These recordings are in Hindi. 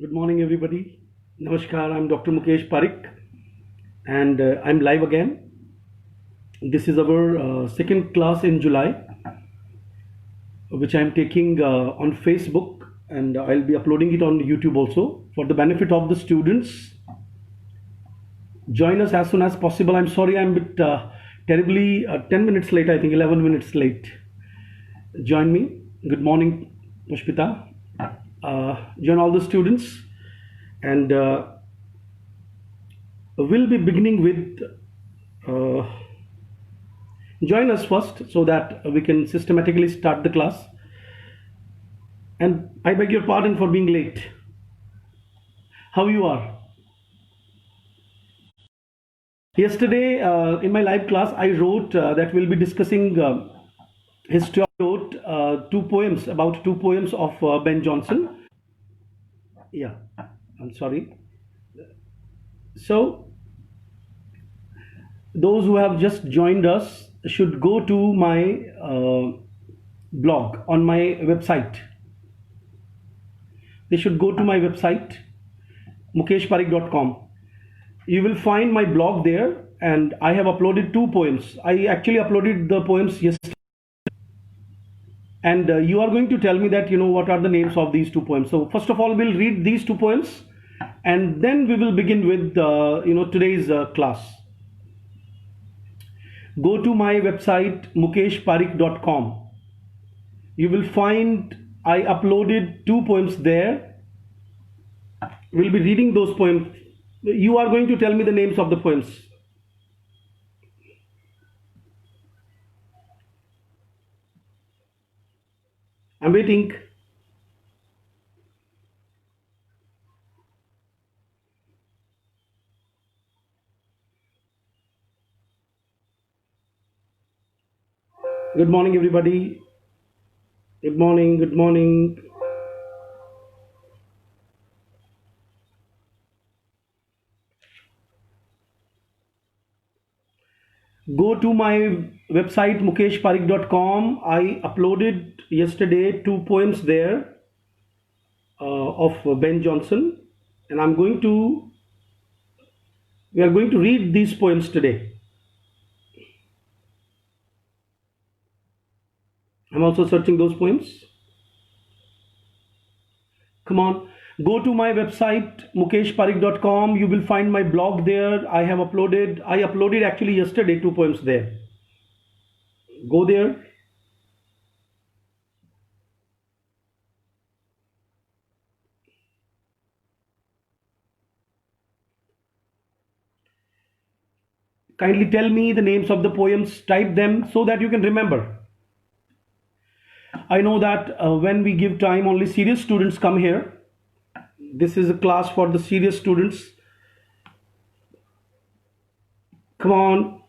Good morning, everybody. Namaskar. I'm Dr. Mukesh Parik, and I'm live again. This is our second class in July, which I'm taking on Facebook, and I'll be uploading it on YouTube also for the benefit of the students. Join us as soon as possible. I'm sorry, I'm a bit terribly 10 minutes late, I think 11 minutes late. Join me. Good morning, Pushpita. Join all the students, and we'll be beginning with join us first so that we can systematically start the class. And I beg your pardon for being late. How you are? Yesterday in my live class I wrote that we'll be discussing history. I wrote two poems of Ben Jonson. Yeah, I'm sorry. So those who have just joined us should go to my blog on my website. They should go to my website mukeshparik.com. You will find my blog there, and I have uploaded two poems. I actually uploaded the poems yesterday, and you are going to tell me that what are the names of these two poems. So first of all, we'll read these two poems, and then we will begin with today's class. Go to my website mukeshparik.com. You will find I uploaded two poems there. We'll be reading those poems. You are going to tell me the names of the poems. I'm waiting. Good morning, everybody. Good morning. Good morning. Go to my website mukeshparik.com. I uploaded yesterday two poems there of Ben Jonson, and we are going to read these poems today. I'm also searching those poems. Come on, go to my website mukeshparik.com. You will find my blog there. I uploaded actually yesterday two poems there. Go there. Kindly tell me the names of the poems, type them so that you can remember. I know that when we give time, only serious students come here. This is a class for the serious students. Come on.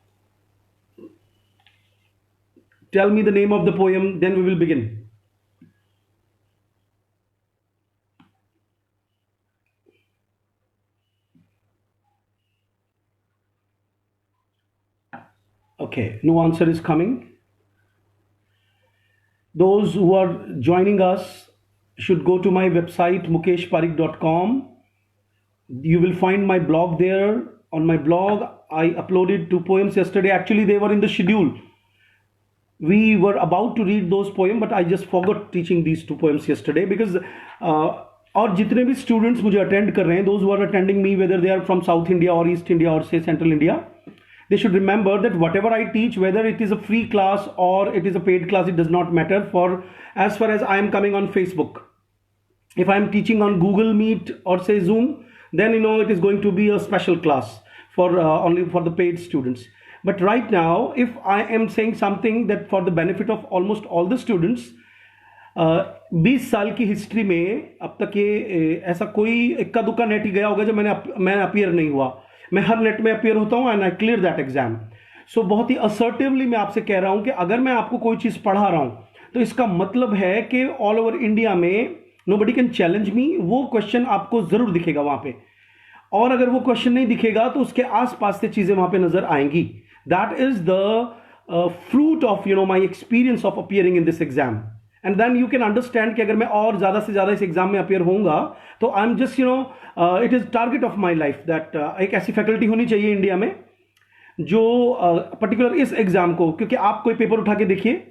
Tell me the name of the poem, then we will begin. Okay, no answer is coming. Those who are joining us should go to my website mukeshparik.com. You will find my blog there. On my blog, I uploaded two poems yesterday. Actually, they were in the schedule. We were about to read those poems, but I just forgot teaching these two poems yesterday because और जितने भी students मुझे attend कर रहे हैं, those who are attending me, whether they are from South India or East India or say Central India, they should remember that whatever I teach, whether it is a free class or it is a paid class, it does not matter for as far as I am coming on Facebook. If I am teaching on Google Meet or say Zoom, then it is going to be a special class for only for the paid students. But right now, if I am saying something that for the benefit of almost all the students, 20 साल की हिस्ट्री में अब तक ये ऐसा कोई इक्का दुक्का नेट ही गया होगा जो मैं अपियर नहीं हुआ. मैं हर नेट में अपियर होता हूँ and I clear that exam. So बहुत ही असर्टिवली मैं आपसे कह रहा हूँ कि अगर मैं आपको कोई चीज़ पढ़ा रहा हूँ तो इसका मतलब है कि ऑल ओवर इंडिया में नोबडी कैन चैलेंज मी. वो क्वेश्चन आपको ज़रूर दिखेगा वहाँ पे, और अगर वो क्वेश्चन नहीं दिखेगा तो उसके आसपास से चीज़ें वहाँ पे नज़र आएंगी. That is the fruit of my experience of appearing in this exam. And then you can understand कि अगर मैं और ज़्यादा से ज़्यादा इस एग्जाम में अपियर होऊंगा तो I am just it is target of my life that एक ऐसी फैकल्टी होनी चाहिए इंडिया में जो पर्टिकुलर इस एग्जाम को, क्योंकि आप कोई पेपर उठा के देखिए,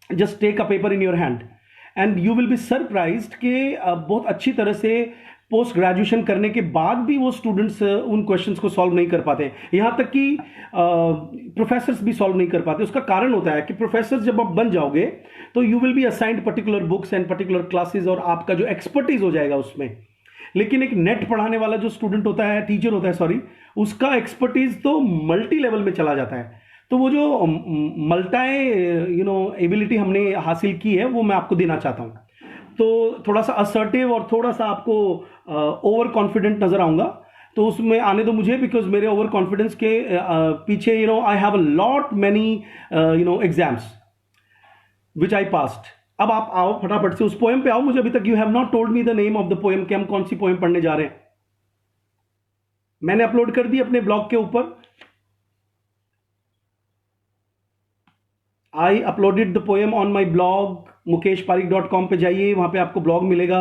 just take a paper in your hand and you will be surprised कि बहुत अच्छी तरह से पोस्ट ग्रेजुएशन करने के बाद भी वो स्टूडेंट्स उन क्वेश्चंस को सॉल्व नहीं कर पाते, यहाँ तक कि प्रोफेसर्स भी सॉल्व नहीं कर पाते। उसका कारण होता है कि प्रोफेसर जब आप बन जाओगे तो you will be assigned particular books and particular classes और आपका जो एक्सपर्टीज हो जाएगा उसमें। लेकिन एक नेट पढ़ाने वाला जो स्टूडेंट होता है, टीचर होता है सॉरी, उसका एक्सपर्टीज तो मल्टी लेवल में चला जाता है। तो वो जो मल्टाई एबिलिटी हमने हासिल की है वो मैं आपको देना चाहता हूँ। तो थोड़ा सा असर्टिव और थोड़ा सा आपको ओवर कॉन्फिडेंट नजर आऊंगा, तो उसमें आने दो मुझे, बिकॉज मेरे ओवर कॉन्फिडेंस के पीछे I have a lot many exams which I passed. अब आप आओ फटाफट से उस पोएम पे आओ। मुझे अभी तक you have not told me the name of the poem कि हम कौन सी पोएम पढ़ने जा रहे हैं। मैंने अपलोड कर दी अपने ब्लॉग के ऊपर। I uploaded the poem on my blog mukeshparik.com पे जाइए, वहां पे आपको ब्लॉग मिलेगा।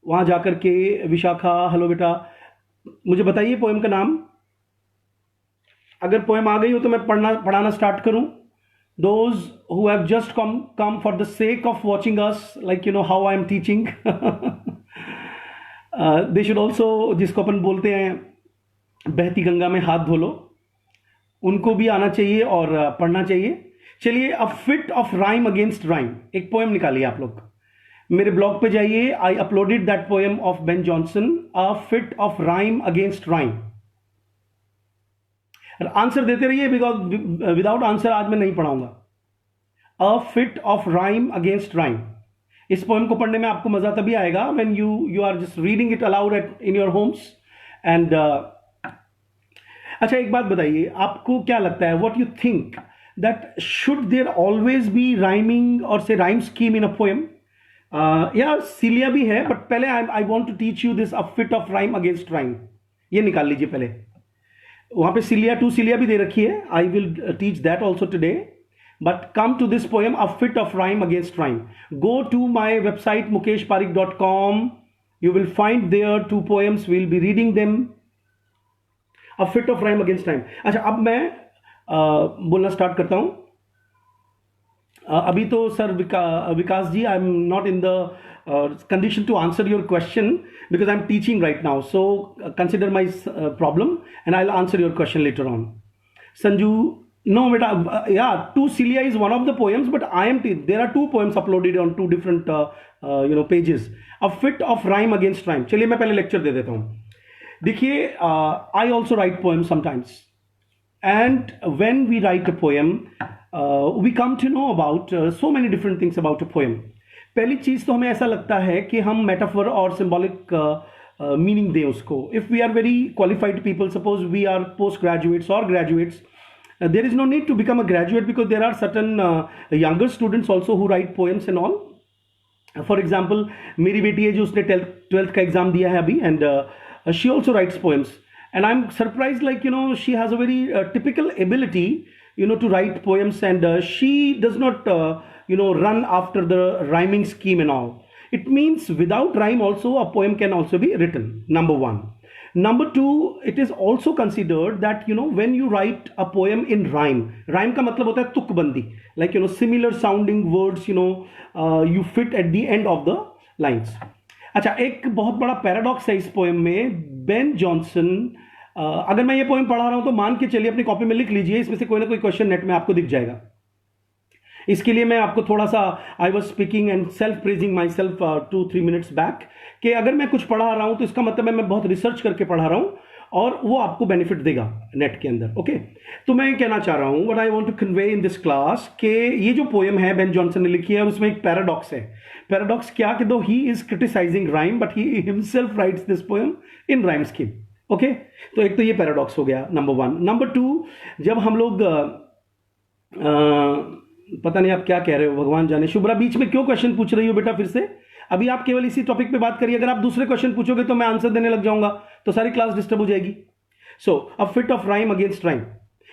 वहां जाकर के विशाखा, हेलो बेटा, मुझे बताइए पोएम का नाम। अगर पोएम आ गई हो तो मैं पढ़ाना स्टार्ट करूं। Those who have just come for the sake of watching us, like how I am teaching, they should also, जिसको अपन बोलते हैं बहती गंगा में हाथ धो लो, उनको भी आना चाहिए और पढ़ना चाहिए। चलिए, a fit of rhyme against rhyme, एक पोएम निकालिए आप लोग। मेरे ब्लॉग पे जाइए, I uploaded that poem of Ben Jonson, a fit of rhyme against rhyme. Answer देते रहिए, बिकॉज विदाउट आंसर आज मैं नहीं पढ़ाऊंगा। A fit of rhyme against rhyme, इस पोएम को पढ़ने में आपको मजा तभी आएगा when you are just reading it aloud in your homes and अच्छा, एक बात बताइए, आपको क्या लगता है, what you think that should there always be rhyming और से rhyme scheme in a poem? यार सीलिया भी है, बट पहले I want to teach you this, a fit of rhyme against rhyme. ये निकाल लीजिए पहले, वहां पे सीलिया टू सीलिया भी दे रखी है। I will teach that also today, but come to this poem, a fit of rhyme against rhyme. Go to my website mukeshparik.com, you will find there two poems, we'll be reading them. A fit of rhyme against rhyme। अच्छा, अब मैं बोलना स्टार्ट करता हूं। अभी तो sir Vikas ji, I am not in the condition to answer your question because I am teaching right now, so consider my problem and I will answer your question later on. Sanju, no beta, yeah, two cilia is one of the poems, but there are two poems uploaded on two different pages, a fit of rhyme against rhyme। चलिए मैं पहले लेक्चर दे देता हूं। देखिए, I also write poems sometimes, and when we write a poem, we come to know about so many different things about a poem। पहली चीज तो हमें ऐसा लगता है कि हम मेटाफर और सिंबॉलिक मीनिंग दें उसको। If we are very qualified people, suppose we are post graduates और graduates, there is no need to become a graduate because there are certain younger students also who write poems and all। For example, मेरी बेटी है जो उसने 12th का एग्जाम दिया है अभी, and she also writes poems, and I'm surprised, like she has a very typical ability to write poems, and she does not run after the rhyming scheme and all। It means without rhyme also a poem can also be written, number one। Number two, it is also considered that when you write a poem in rhyme का मतलब होता है तुकबंदी, like similar sounding words you fit at the end of the lines। अच्छा, एक बहुत बड़ा पैराडॉक्स है इस पोएम में। बेन जॉनसन, अगर मैं ये पोएम पढ़ा रहा हूं तो मान के चलिए, अपनी कॉपी में लिख लीजिए, इसमें से कोई ना कोई क्वेश्चन नेट में आपको दिख जाएगा। इसके लिए मैं आपको थोड़ा सा, I was speaking and self praising my self 2-3 minutes back, कि अगर मैं कुछ पढ़ा रहा हूं तो इसका मतलब है मैं बहुत रिसर्च करके पढ़ा रहा हूं और वो आपको बेनिफिट देगा नेट के अंदर। ओके, तो मैं कहना चाह रहा हूं, what I want to convey in this class, कि ये जो पोएम है बेन जॉनसन ने लिखी है, उसमें एक पैराडॉक्स है। पैराडॉक्स क्या, कि though he is criticising rhyme but he himself writes this poem in rhyme scheme. Okay, तो एक तो ये पैराडॉक्स हो गया, नंबर वन। नंबर टू, जब हम लोग पता नहीं आप क्या कह रहे हो, भगवान जाने। शुभ्रा, बीच में क्यों क्वेश्चन पूछ रही हो बेटा फिर से? अभी आप केवल इसी टॉपिक पे बात करिए। अगर आप दूसरे क्वेश्चन पूछोगे तो मैं आंसर देने लग जाऊंगा, तो सारी क्लास डिस्टर्ब हो जाएगी। So a fit of rhyme against rhyme,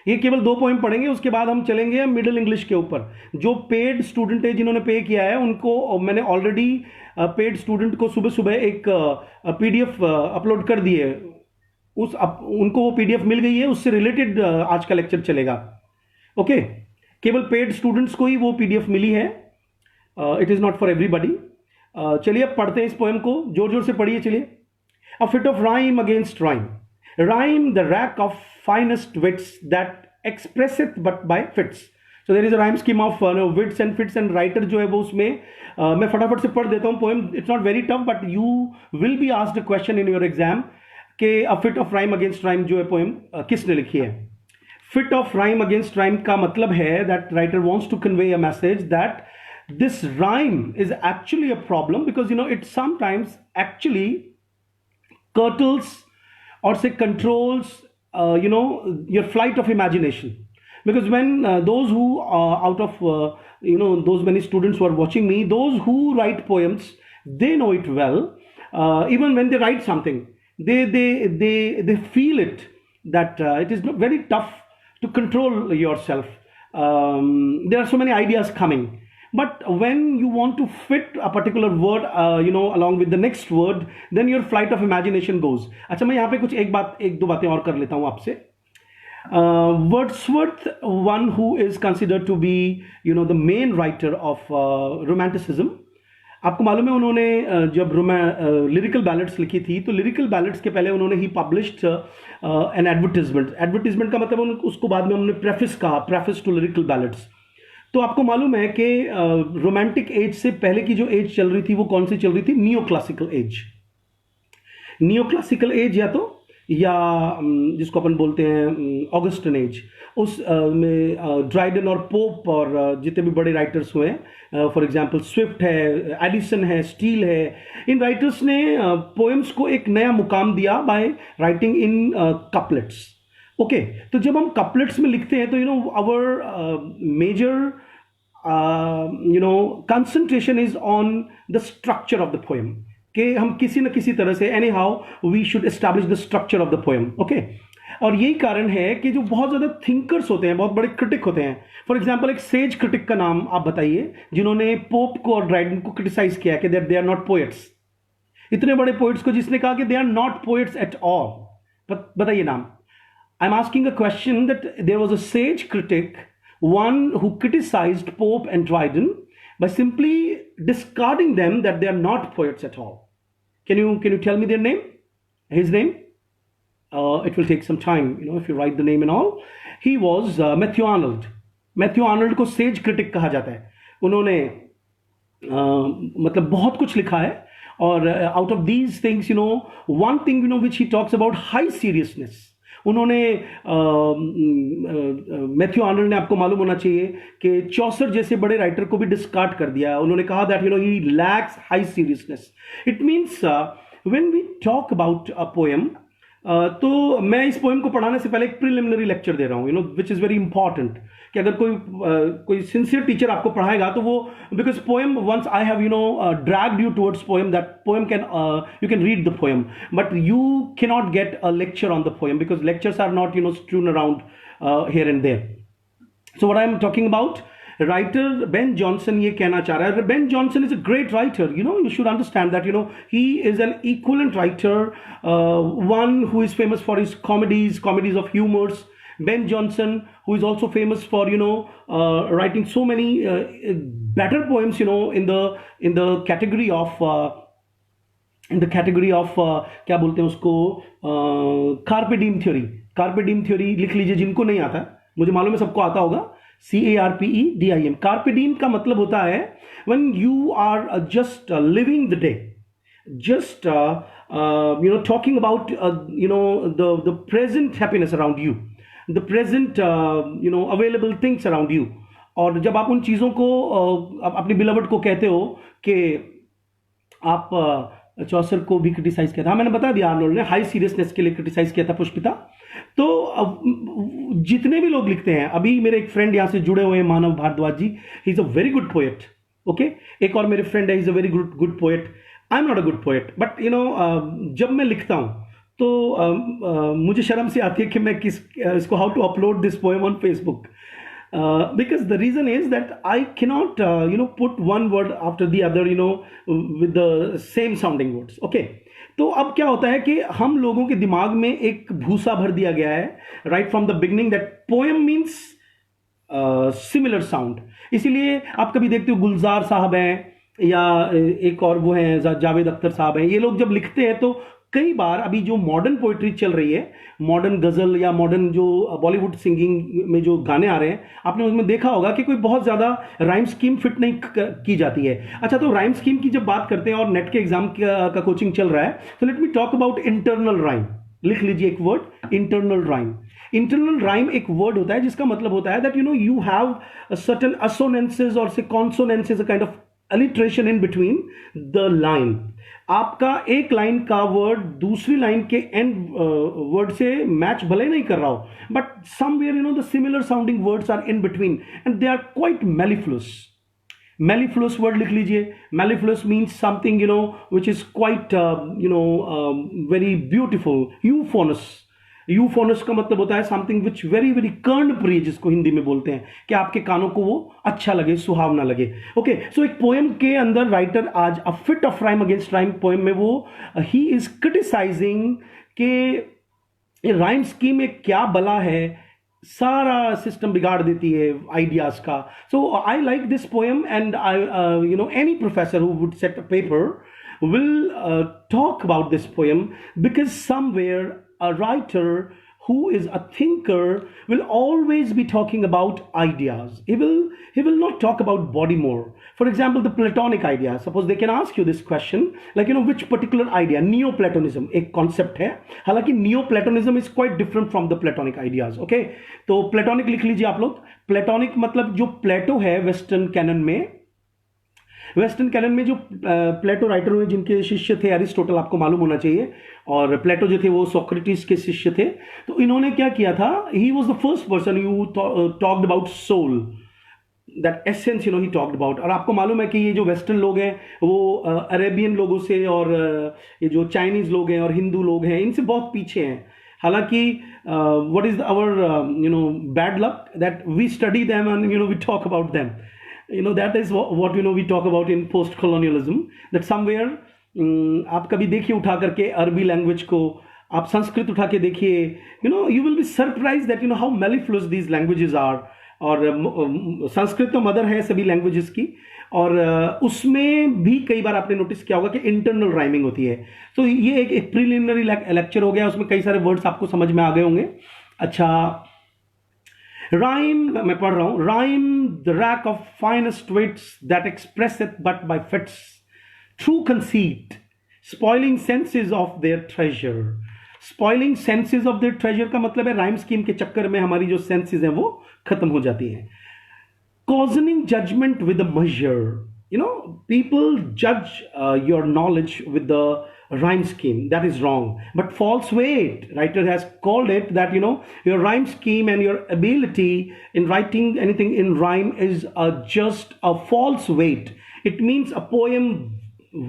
ये केवल 2 पोएम पढ़ेंगे, उसके बाद हम चलेंगे मिडिल इंग्लिश के ऊपर। जो पेड स्टूडेंट है, जिन्होंने पे किया है, उनको मैंने ऑलरेडी पेड स्टूडेंट को सुबह सुबह एक पीडीएफ अपलोड कर दी है। उनको वो पीडीएफ मिल गई है, उससे रिलेटेड आज का लेक्चर चलेगा। ओके, केवल पेड स्टूडेंट्स को ही वो पीडीएफ मिली है, it is not for everybody. चलिए अब पढ़ते हैं इस पोएम को, जोर जोर से पढ़िए चलिए। A fit of rhyme against rhyme, rhyme the rack of finest wits that expresseth but by fits. So there is a rhyme scheme of wits and fits, and writer जो है वो उसमें मैं फटाफट से पढ़ देता हूं poem. It's not very tough, but you will be asked a question in your exam कि a fit of rhyme against rhyme जो है पोएम किसने लिखी है। Fit of rhyme against rhyme का मतलब है that writer wants to convey a message that this rhyme is actually a problem, because it sometimes actually curtails or say controls your flight of imagination. Because when those who out of those many students who are watching me, those who write poems, they know it well. Even when they write something, they feel it, that it is not very tough to control yourself. There are so many ideas coming. But when you want to fit a particular word, along with the next word, then your flight of imagination goes. अच्छा, मैं यहाँ पे कुछ एक दो बातें और कर लेता हूँ आपसे। Wordsworth, one who is considered to be, the main writer of romanticism. आपको मालूम है उन्होंने जब लिरिकल बैलेट्स लिखी थी, तो लिरिकल बैलेट्स के पहले उन्होंने ही पब्लिश्ड एन एडवर्टिजमेंट का मतलब उसको बाद में उन्होंने प्रेफिस कहा, प्रेफिस टू लिरिकल बैलेट्स। तो आपको मालूम है कि रोमांटिक एज से पहले की जो एज चल रही थी वो कौन सी चल रही थी? Neo classical as. Neo classical as या जिसको अपन बोलते हैं ऑगस्टन एज, उस में ड्राइडन और पोप और जितने भी बड़े राइटर्स हुए हैं, फॉर एग्जांपल स्विफ्ट है, एडिसन है, स्टील है, इन राइटर्स ने पोएम्स को एक नया मुकाम दिया by writing in couplets. Okay, तो जब हम कपलेट्स में लिखते हैं तो our major concentration is on the structure of the poem, कि हम किसी न किसी तरह से anyhow we should establish the structure of the poem. Okay, और यही कारण है कि जो बहुत ज्यादा थिंकर्स होते हैं, बहुत बड़े क्रिटिक होते हैं, फॉर एग्जाम्पल एक सेज क्रिटिक का नाम आप बताइए जिन्होंने पोप को और ड्राइडन को क्रिटिसाइज किया कि दे आर नॉट पोएट्स। इतने बड़े पोएट्स को जिसने कहा कि they are not poets at all, बताइए नाम। I'm asking a question that there was a sage critic, one who criticized Pope and Dryden by simply discarding them, that they are not poets at all. Can you tell me their name? His name? It will take some time, if you write the name and all. He was Matthew Arnold. Matthew Arnold को sage critic कहा जाता है। उन्होंने मतलब बहुत कुछ लिखा है, और out of these things, one thing which he talks about high seriousness. उन्होंने मैथ्यू आर्नल्ड ने, आपको मालूम होना चाहिए कि चौसर जैसे बड़े राइटर को भी डिस्कार्ड कर दिया। उन्होंने कहा that he lacks high seriousness. It means when we talk about a poem, तो मैं इस पोएम को पढ़ाने से पहले एक प्रिलिमिनरी लेक्चर दे रहा हूँ, विच इज़ वेरी इंपॉर्टेंट, कि अगर कोई सिंसियर टीचर आपको पढ़ाएगा तो वो, because poem once I have dragged you towards poem, that poem can you can read the poem, but you can not get a lecture on the poem, because lectures are not strewn around here and there. So what I am talking about, writer Ben Jonson ये कहना चाह रहा है। Ben Jonson is a great writer, you should understand that he is an equivalent writer, one who is famous for his comedies of humors. Ben Jonson, who is also famous for writing so many better poems in the category of क्या बोलते हैं उसको, कार्पे डीम थ्योरी लिख लीजिए जिनको नहीं आता, मुझे मालूम है सबको आता होगा, CARPEDIM। कार्पे डीम का मतलब होता है when you are just living the day, just talking about the present happiness around you, the present available things around you। और जब आप उन चीज़ों को अपनी बिलवड को कहते हो कि आप चौसर को भी क्रिटिसाइज किया था, मैंने बता दिया, आर्नोल्ड ने हाई सीरियसनेस के लिए क्रिटिसाइज किया था पुष्पिता। तो जितने भी लोग लिखते हैं, अभी मेरे एक फ्रेंड यहाँ से जुड़े हुए हैं, Manav Bhardwaj ji, he is a very good poet. Okay, एक और मेरे फ्रेंड है, he is a very good poet. I am not a good poet, but जब मैं लिखता हूँ तो मुझे शर्म से आती है कि मैं इसको how to upload this poem on Facebook, because the reason is that I cannot put one word after the other with the same sounding words. Okay, तो अब क्या होता है कि हम लोगों के दिमाग में एक भूसा भर दिया गया है right from the beginning that poem means similar sound. इसीलिए आप कभी देखते हो गुलजार साहब हैं या एक और वो हैं जावेद अख्तर साहब हैं, ये लोग जब लिखते हैं तो कई बार अभी जो मॉडर्न पोइट्री चल रही है, मॉडर्न गजल या मॉडर्न जो बॉलीवुड सिंगिंग में जो गाने आ रहे हैं, आपने उसमें देखा होगा कि कोई बहुत ज़्यादा राइम स्कीम फिट नहीं की जाती है। अच्छा, तो राइम स्कीम की जब बात करते हैं और नेट के एग्जाम का कोचिंग चल रहा है, तो let me talk about internal rhyme. लिख लीजिए एक word, internal rhyme. Internal rhyme एक वर्ड होता है जिसका मतलब होता है that you have certain assonances और से consonances, a kind of alliteration in between the line. आपका एक लाइन का वर्ड दूसरी लाइन के एंड वर्ड से मैच भले नहीं कर रहा हो, but somewhere the similar sounding words are in between and they are quite mellifluous. Mellifluous word लिख लीजिए। Mellifluous means something which is quite very beautiful. Euphonous, euphonous का मतलब होता है समथिंग विच वेरी वेरी कर्णप्रिय, जिसको हिंदी में बोलते हैं कि आपके कानों को वो अच्छा लगे, सुहावना लगे। ओके, सो एक पोएम के अंदर राइटर आज अ fit of rhyme against rhyme poem में वो ही इज क्रिटिसाइजिंग कि राइम स्कीम में क्या बला है, सारा सिस्टम बिगाड़ देती है आइडियाज का। So I like this poem and I any professor who would set a paper will talk about this poem, because somewhere a writer who is a thinker will always be talking about ideas. He will not talk about body more. For example, the Platonic idea. Suppose they can ask you this question, like which particular idea? Neoplatonism एक concept है, हालांकि Neoplatonism is quite different from the Platonic ideas. Okay, तो Platonic लिख लीजिए आप लोग। Platonic मतलब जो प्लेटो है वेस्टर्न कैनन में, वेस्टर्न कैनन में जो प्लेटो राइटर हुए जिनके शिष्य थे एरिस्टोटल, आपको मालूम होना चाहिए, और प्लेटो जो थे वो सोक्रेटिस के शिष्य थे। तो इन्होंने क्या किया था, he was the first person who talked about soul, that essence he talked about. और आपको मालूम है कि ये जो वेस्टर्न लोग हैं वो अरेबियन लोगों से और ये जो चाइनीज लोग हैं और हिंदू लोग हैं इनसे बहुत पीछे हैं। हालांकि what is our bad luck that we study them and we talk about them. that is what we talk about in post colonialism, that somewhere आप कभी देखिए उठा करके अरबी लैंग्वेज को, आप संस्कृत उठा के देखिए, you will be surprised that how mellifluous these languages are। और संस्कृत तो मदर है सभी लैंग्वेजेस की, और उसमें भी कई बार आपने नोटिस किया होगा कि इंटरनल राइमिंग होती है। तो ये एक प्रीलिमिनरी लेक्चर हो गया, उसमें कई सारे वर्ड्स आपको समझ में आ गए होंगे। अच्छा, राइम मैं पढ़ रहा हूं। Rhyme the rack of finest wits that expresseth but by fits, true conceit, spoiling senses of their treasure। spoiling senses of their treasure का मतलब है राइम स्कीम के चक्कर में हमारी जो सेंसेस हैं वो खत्म हो जाती हैं। cautioning judgment with a measure, people judge your knowledge with the rhyme scheme. That is wrong, but false weight, writer has called it that your rhyme scheme and your ability in writing anything in rhyme is just a false weight. It means a poem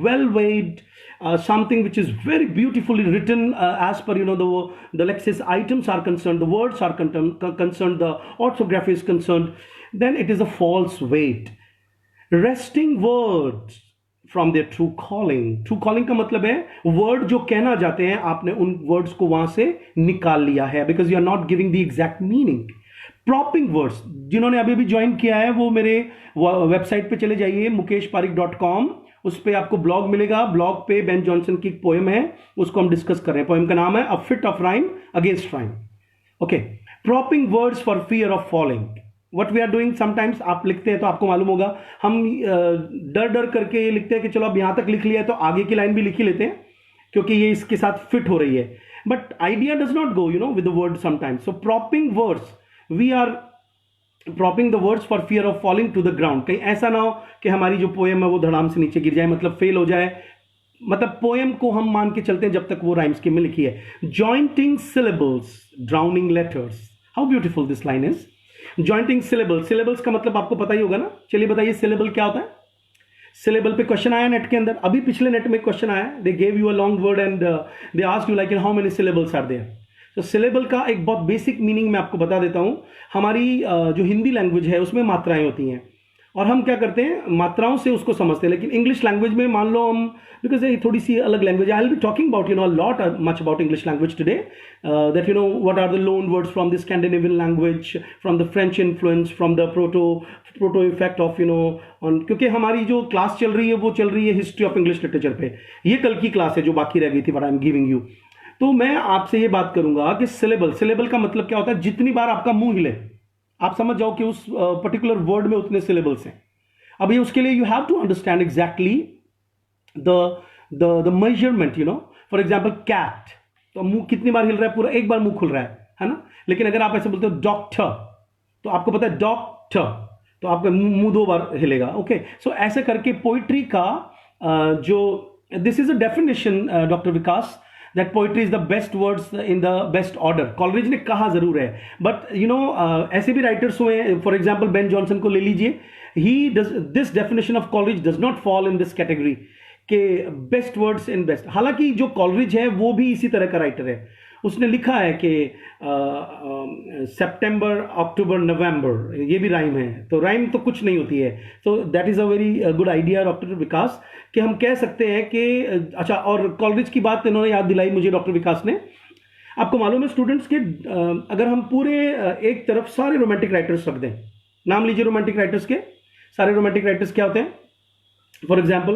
well weighed, something which is very beautifully written as per the lexis items are concerned, the words are concerned, the orthography is concerned, then it is a false weight. Resting words from their true calling. True calling का मतलब है वर्ड जो कहना जाते हैं आपने उन वर्ड्स को वहां से निकाल लिया है, because you are not giving the exact meaning. Propping words, जिन्होंने अभी भी ज्वाइन किया है वो मेरे वेबसाइट पे चले जाइए mukeshparikh.com, उस पर आपको ब्लॉग मिलेगा। ब्लॉग पे बेन जॉनसन की एक पोएम है, उसको हम डिस्कस कर रहे हैं। पोएम का नाम है a fit of rhyme against rhyme. Okay, propping words for fear of falling. What we are doing, sometimes आप लिखते हैं तो आपको मालूम होगा, हम डर डर करके लिखते हैं कि चलो अब यहां तक लिख लिया है तो आगे की लाइन भी लिख ही लेते हैं क्योंकि ये इसके साथ फिट हो रही है, but idea does not go with the word sometimes. So propping words, we are propping the words for fear of falling to the ground. कहीं ऐसा ना हो कि हमारी जो पोएम है वो धड़ाम से नीचे गिर जाए, मतलब फेल हो जाए। मतलब पोएम को हम मान के चलते हैं जब तक वो राइम स्कीम में लिखी है। Jointing syllables, drowning letters, how beautiful this line is. Jointing syllables, syllables का मतलब आपको पता ही होगा ना, चलिए बताइए सिलेबल क्या होता है। सिलेबल पे क्वेश्चन आया नेट के अंदर, अभी पिछले नेट में क्वेश्चन आया, they gave you a long word and they ask you like how many syllables are there. तो सिलेबल का एक बहुत बेसिक मीनिंग मैं आपको बता देता हूं। हमारी जो हिंदी लैंग्वेज है उसमें मात्राएं होती हैं और हम क्या करते हैं, मात्राओं से उसको समझते हैं। लेकिन इंग्लिश लैंग्वेज में मान लो हम, बिकॉज ये थोड़ी सी अलग लैंग्वेज है, I will be talking about lot much about English language today, that what are the loan words from the Scandinavian language, from the French influence, from the proto effect of on, क्योंकि हमारी जो क्लास चल रही है वो चल रही है हिस्ट्री ऑफ इंग्लिश लिटरेचर पे। ये कल की क्लास है जो बाकी रह गई थी, but I am giving you. तो मैं आपसे ये बात करूंगा कि सिलेबल का मतलब क्या होता है, जितनी बार आपका मुंह हिले आप समझ जाओ कि उस पर्टिकुलर वर्ड में उतने सिलेबल्स हैं। अब ये उसके लिए you have to understand exactly the measurement, for example cat, तो मुंह कितनी बार हिल रहा है, पूरा एक बार मुंह खुल रहा है ना। लेकिन अगर आप ऐसे बोलते हो डॉक्टर, तो आपको पता है डॉक्टर, तो आपका मुंह 2 बार हिलेगा। ओके, सो ऐसे करके पोइट्री का जो this is a definition doctor Vikas, that poetry is the best words in the best order। Coleridge ने कहा जरूर है, बट ऐसे भी राइटर्स हुए, फॉर एग्जाम्पल बेन जॉनसन को ले लीजिए, he does this definition of Coleridge does not fall in this category के बेस्ट वर्ड्स इन बेस्ट। हालांकि जो कॉलरिज है वो भी इसी तरह का राइटर है, उसने लिखा है कि सितंबर अक्टूबर नवंबर, ये भी राइम है, तो राइम तो कुछ नहीं होती है। तो that is a very good idea doctor Vikas, कि हम कह सकते हैं कि अच्छा, और कॉलरिज की बात इन्होंने याद दिलाई मुझे डॉक्टर विकास ने। आपको मालूम है स्टूडेंट्स के, अगर हम पूरे एक तरफ सारे रोमांटिक राइटर्स रख दें, नाम लीजिए रोमांटिक राइटर्स के, सारे रोमांटिक राइटर्स क्या होते हैं, फॉर एग्जाम्पल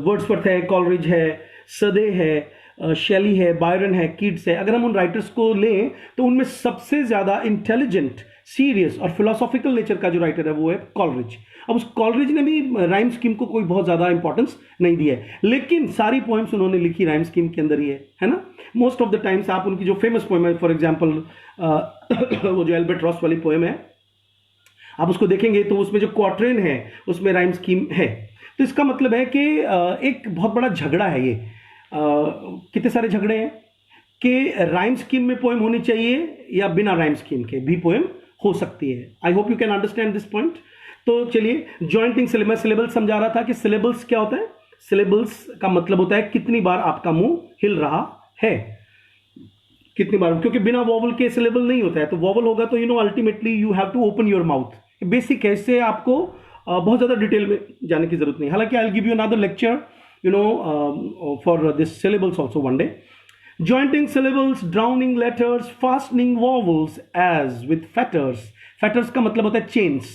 वर्ड्सवर्थ है, कॉलरिज है, सदे है, शेली है, बायरन है, कीट्स है। अगर हम उन राइटर्स को लें तो उनमें सबसे ज्यादा इंटेलिजेंट, सीरियस और फिलोसॉफिकल नेचर का जो राइटर है वो है कॉलरिज। अब उस कॉलरिज ने भी राइम स्कीम को कोई बहुत ज्यादा इंपॉर्टेंस नहीं दिया है, लेकिन सारी पोएम्स उन्होंने लिखी राइम स्कीम के अंदर ही है ना। मोस्ट ऑफ द टाइम्स आप उनकी जो फेमस पोएम है, फॉर एग्जाम्पल वो जो एल्बर्ट वाली पोएम है, आप उसको देखेंगे तो उसमें जो क्वार्ट्रेन है उसमें राइम स्कीम है। तो इसका मतलब है कि एक बहुत बड़ा झगड़ा है ये, कितने सारे झगड़े हैं कि राइम स्कीम में पोएम होनी चाहिए या बिना राइम स्कीम के भी पोएम हो सकती है। I hope you can understand this point. तो चलिए, जॉइंटिंग सिलेबल्स समझा रहा था कि सिलेबल्स क्या होता है। सिलेबल्स का मतलब होता है कितनी बार आपका मुंह हिल रहा है, कितनी बार, क्योंकि बिना वॉवल के सिलेबल नहीं होता है। तो वॉवल होगा तो ultimately you have to open your mouth. Basic है, इससे आपको बहुत ज्यादा डिटेल में जाने की जरूरत नहीं। हालांकि आई will give you another lecture for this syllables also one day. Jointing syllables, drowning letters, fastening vowels as with fetters। fetters का मतलब होता है chains।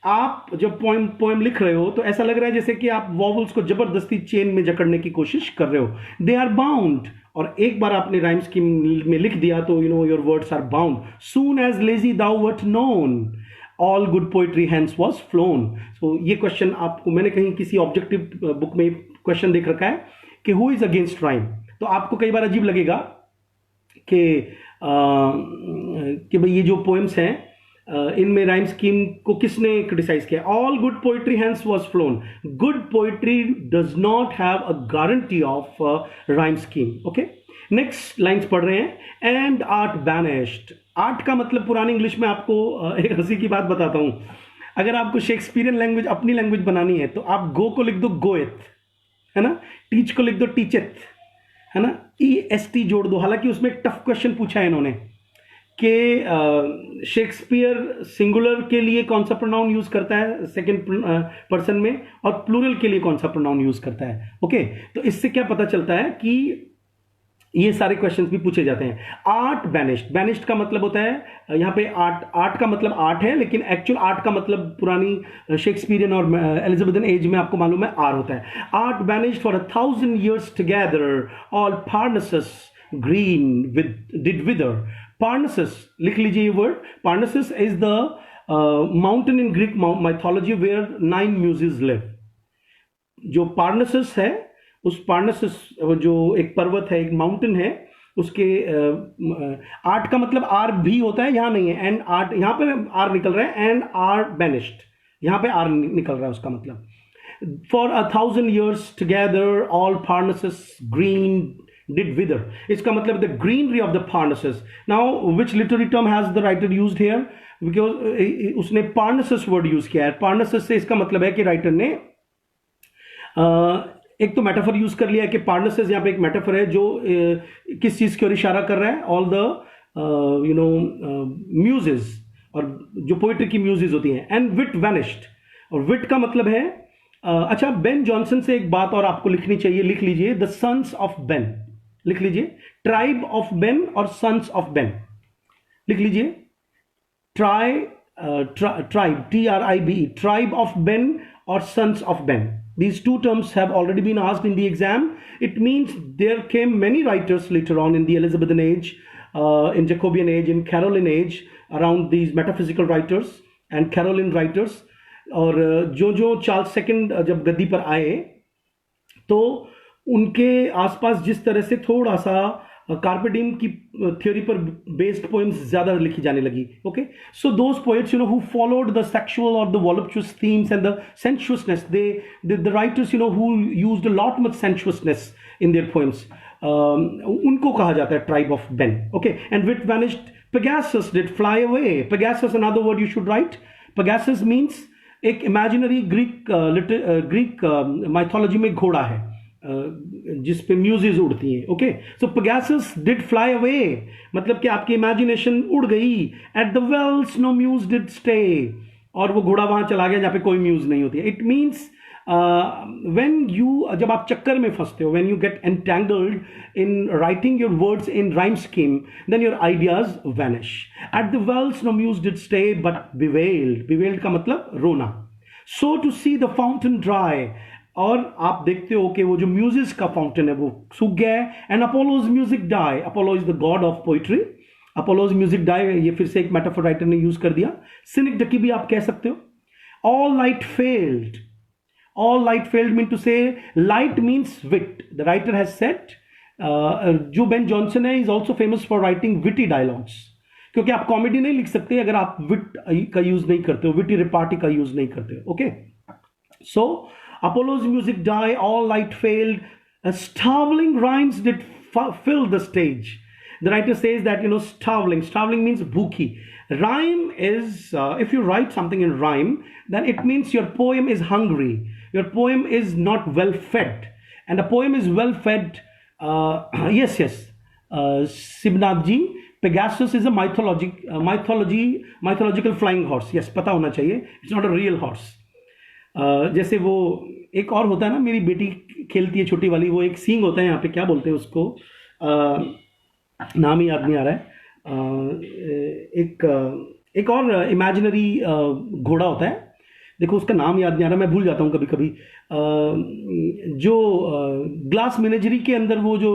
आप जब पोएम लिख रहे हो तो ऐसा लग रहा है जैसे कि आप वॉवल्स को जबरदस्ती चेन में जकड़ने की कोशिश कर रहे हो। दे आर बाउंड, और एक बार आपने राइम स्कीम में लिख दिया तो your words are bound. Soon as lazy thou wert known, all good poetry hence was flown. So ये क्वेश्चन आपको मैंने कहीं किसी ऑब्जेक्टिव बुक में क्वेश्चन देख रखा है कि हु इज अगेंस्ट राइम। तो आपको कई बार अजीब लगेगा कि भाई ये जो पोएम्स हैं इनमें राइम स्कीम को किसने क्रिटिसाइज किया। All good poetry hence was flown. Good poetry does not have a guarantee of rhyme scheme. Okay, next lines पढ़ रहे हैं। And art banished. आर्ट का मतलब पुरानी इंग्लिश में आपको एक हंसी की बात बताता हूं। अगर आपको शेक्सपियरियन लैंग्वेज अपनी लैंग्वेज बनानी है तो आप गो को लिख दो गोएथ, है ना। टीच को लिख दो टीचेथ, है ना। EST जोड़ दो। हालांकि उसमें टफ क्वेश्चन पूछा है इन्होंने कि शेक्सपियर सिंगुलर के लिए कौन सा प्रोनाउन यूज करता है सेकंड पर्सन में, और प्लूरल के लिए कौन सा प्रोनाउन यूज करता है। ओके, तो इससे क्या पता चलता है कि ये सारे क्वेश्चंस भी पूछे जाते हैं। Art banished. बैनिश्ड का मतलब होता है यहाँ पे आर्ट का मतलब आर्ट है, लेकिन एक्चुअल आर्ट का मतलब पुरानी शेक्सपियरियन और एलिजाबेथन एज में आपको मालूम है आर होता है। Art banished for 1000 years together, all Parnassus green did wither. Parnassus लिख लीजिए ये word. Parnassus is the mountain in Greek mythology where 9 muses live. जो पार्नसस है, उस पार्नसस जो एक पर्वत है, एक माउंटेन है, उसके आर्ट का मतलब आर भी होता है, यहां नहीं है। एंड आर्ट, यहां पे आर निकल रहा है, एंड आर बैनिश्ड, यहां पे आर निकल रहा है उसका मतलब। For 1000 years together, all Parnassus green did wither. इसका मतलब the greenery of the Parnassus. Now which literary term has the writer used here? Because उसने Parnassus word use किया है. Parnassus से इसका मतलब है कि राइटर ने एक तो मेटाफर यूज कर लिया है कि पार्नसस यहाँ पे एक मेटाफर है जो किस चीज की ओर इशारा कर रहा है, all the you know Muses, और जो पोइट्री की म्यूजेस होती हैं. एंड विट वैनिश्ड, और विट का मतलब है अच्छा, बेन जॉनसन से एक बात और आपको लिखनी चाहिए, लिख लीजिए, द सन्स ऑफ बेन, लिख लीजिए, ट्राइब ऑफ बेन और सन्स ऑफ बेन, लिख लीजिए, tribe TRIBE, tribe of Ben or sons of Ben. These two terms have already been asked in the exam. It means there came many writers later on in the Elizabethan age, in Jacobean age, in Caroline age, around these metaphysical writers and Caroline writers. और जो चार्ल्स सेकंड जब गद्दी पर आए तो उनके आसपास जिस तरह से थोड़ा सा कार्पे डिएम की थ्योरी पर बेस्ड पोएम्स ज्यादा लिखी जाने लगी. Okay, so those poets who followed the sexual और the वॉलuptuous themes and the sensuousness, the writers who used a lot much sensuousness in their poems, उनको कहा जाता है tribe of Ben. Okay, and wit vanished, Pegasus did fly away. Pegasus, another word you should write. Pegasus means एक इमेजिनरी ग्रीक माइथोलॉजी में घोड़ा है जिस पे म्यूजेस उड़ती हैं. Okay, so Pegasus did fly away, मतलब कि आपकी इमेजिनेशन उड़ गई. At the wells no muse did stay, और वो घोड़ा वहां चला गया जहां पे कोई म्यूज नहीं होती है. इट मीन्स when you, जब आप चक्कर में फंसते हो, when you get entangled in writing your words in rhyme scheme, then your ideas vanish. At the wells no muse did stay but bewailed. Bewailed का मतलब रोना. So to see the fountain dry, और आप देखते हो कि वो जो म्यूजिस का फाउंटेन है वो सूख गया है. And Apollo's music die. Apollo is the god of poetry. Apollo's music die, ये फिर से एक मेटाफर राइटर ने यूज कर दिया. सिनिक डकी भी आप कह सकते हो. All light failed. All light failed mean to say light means wit. The writer has said, जो बेन जॉनसन है, is also famous for writing witty dialogues. क्योंकि आप कॉमेडी नहीं लिख सकते अगर आप विट का यूज नहीं करते हो, विटी रिपार्टी का यूज नहीं करते हो. Okay, so Apollo's music die, all light failed, starveling rhymes did fill the stage. The writer says that, starveling means bhooki. Rhyme is, if you write something in rhyme, then it means your poem is hungry. Your poem is not well fed. And a poem is well fed. Yes. Sibnath ji, Pegasus is a mythological flying horse. Yes, पता होना चाहिए. It's not a real horse. जैसे वो एक और होता है ना, मेरी बेटी खेलती है छोटी वाली, वो एक सींग होता है यहाँ पे, क्या बोलते हैं उसको, नाम ही याद नहीं आ रहा है. एक और इमेजिनरी घोड़ा होता है, देखो उसका नाम याद नहीं आ रहा, मैं भूल जाता हूँ कभी कभी. जो ग्लास मेनेजरी के अंदर वो जो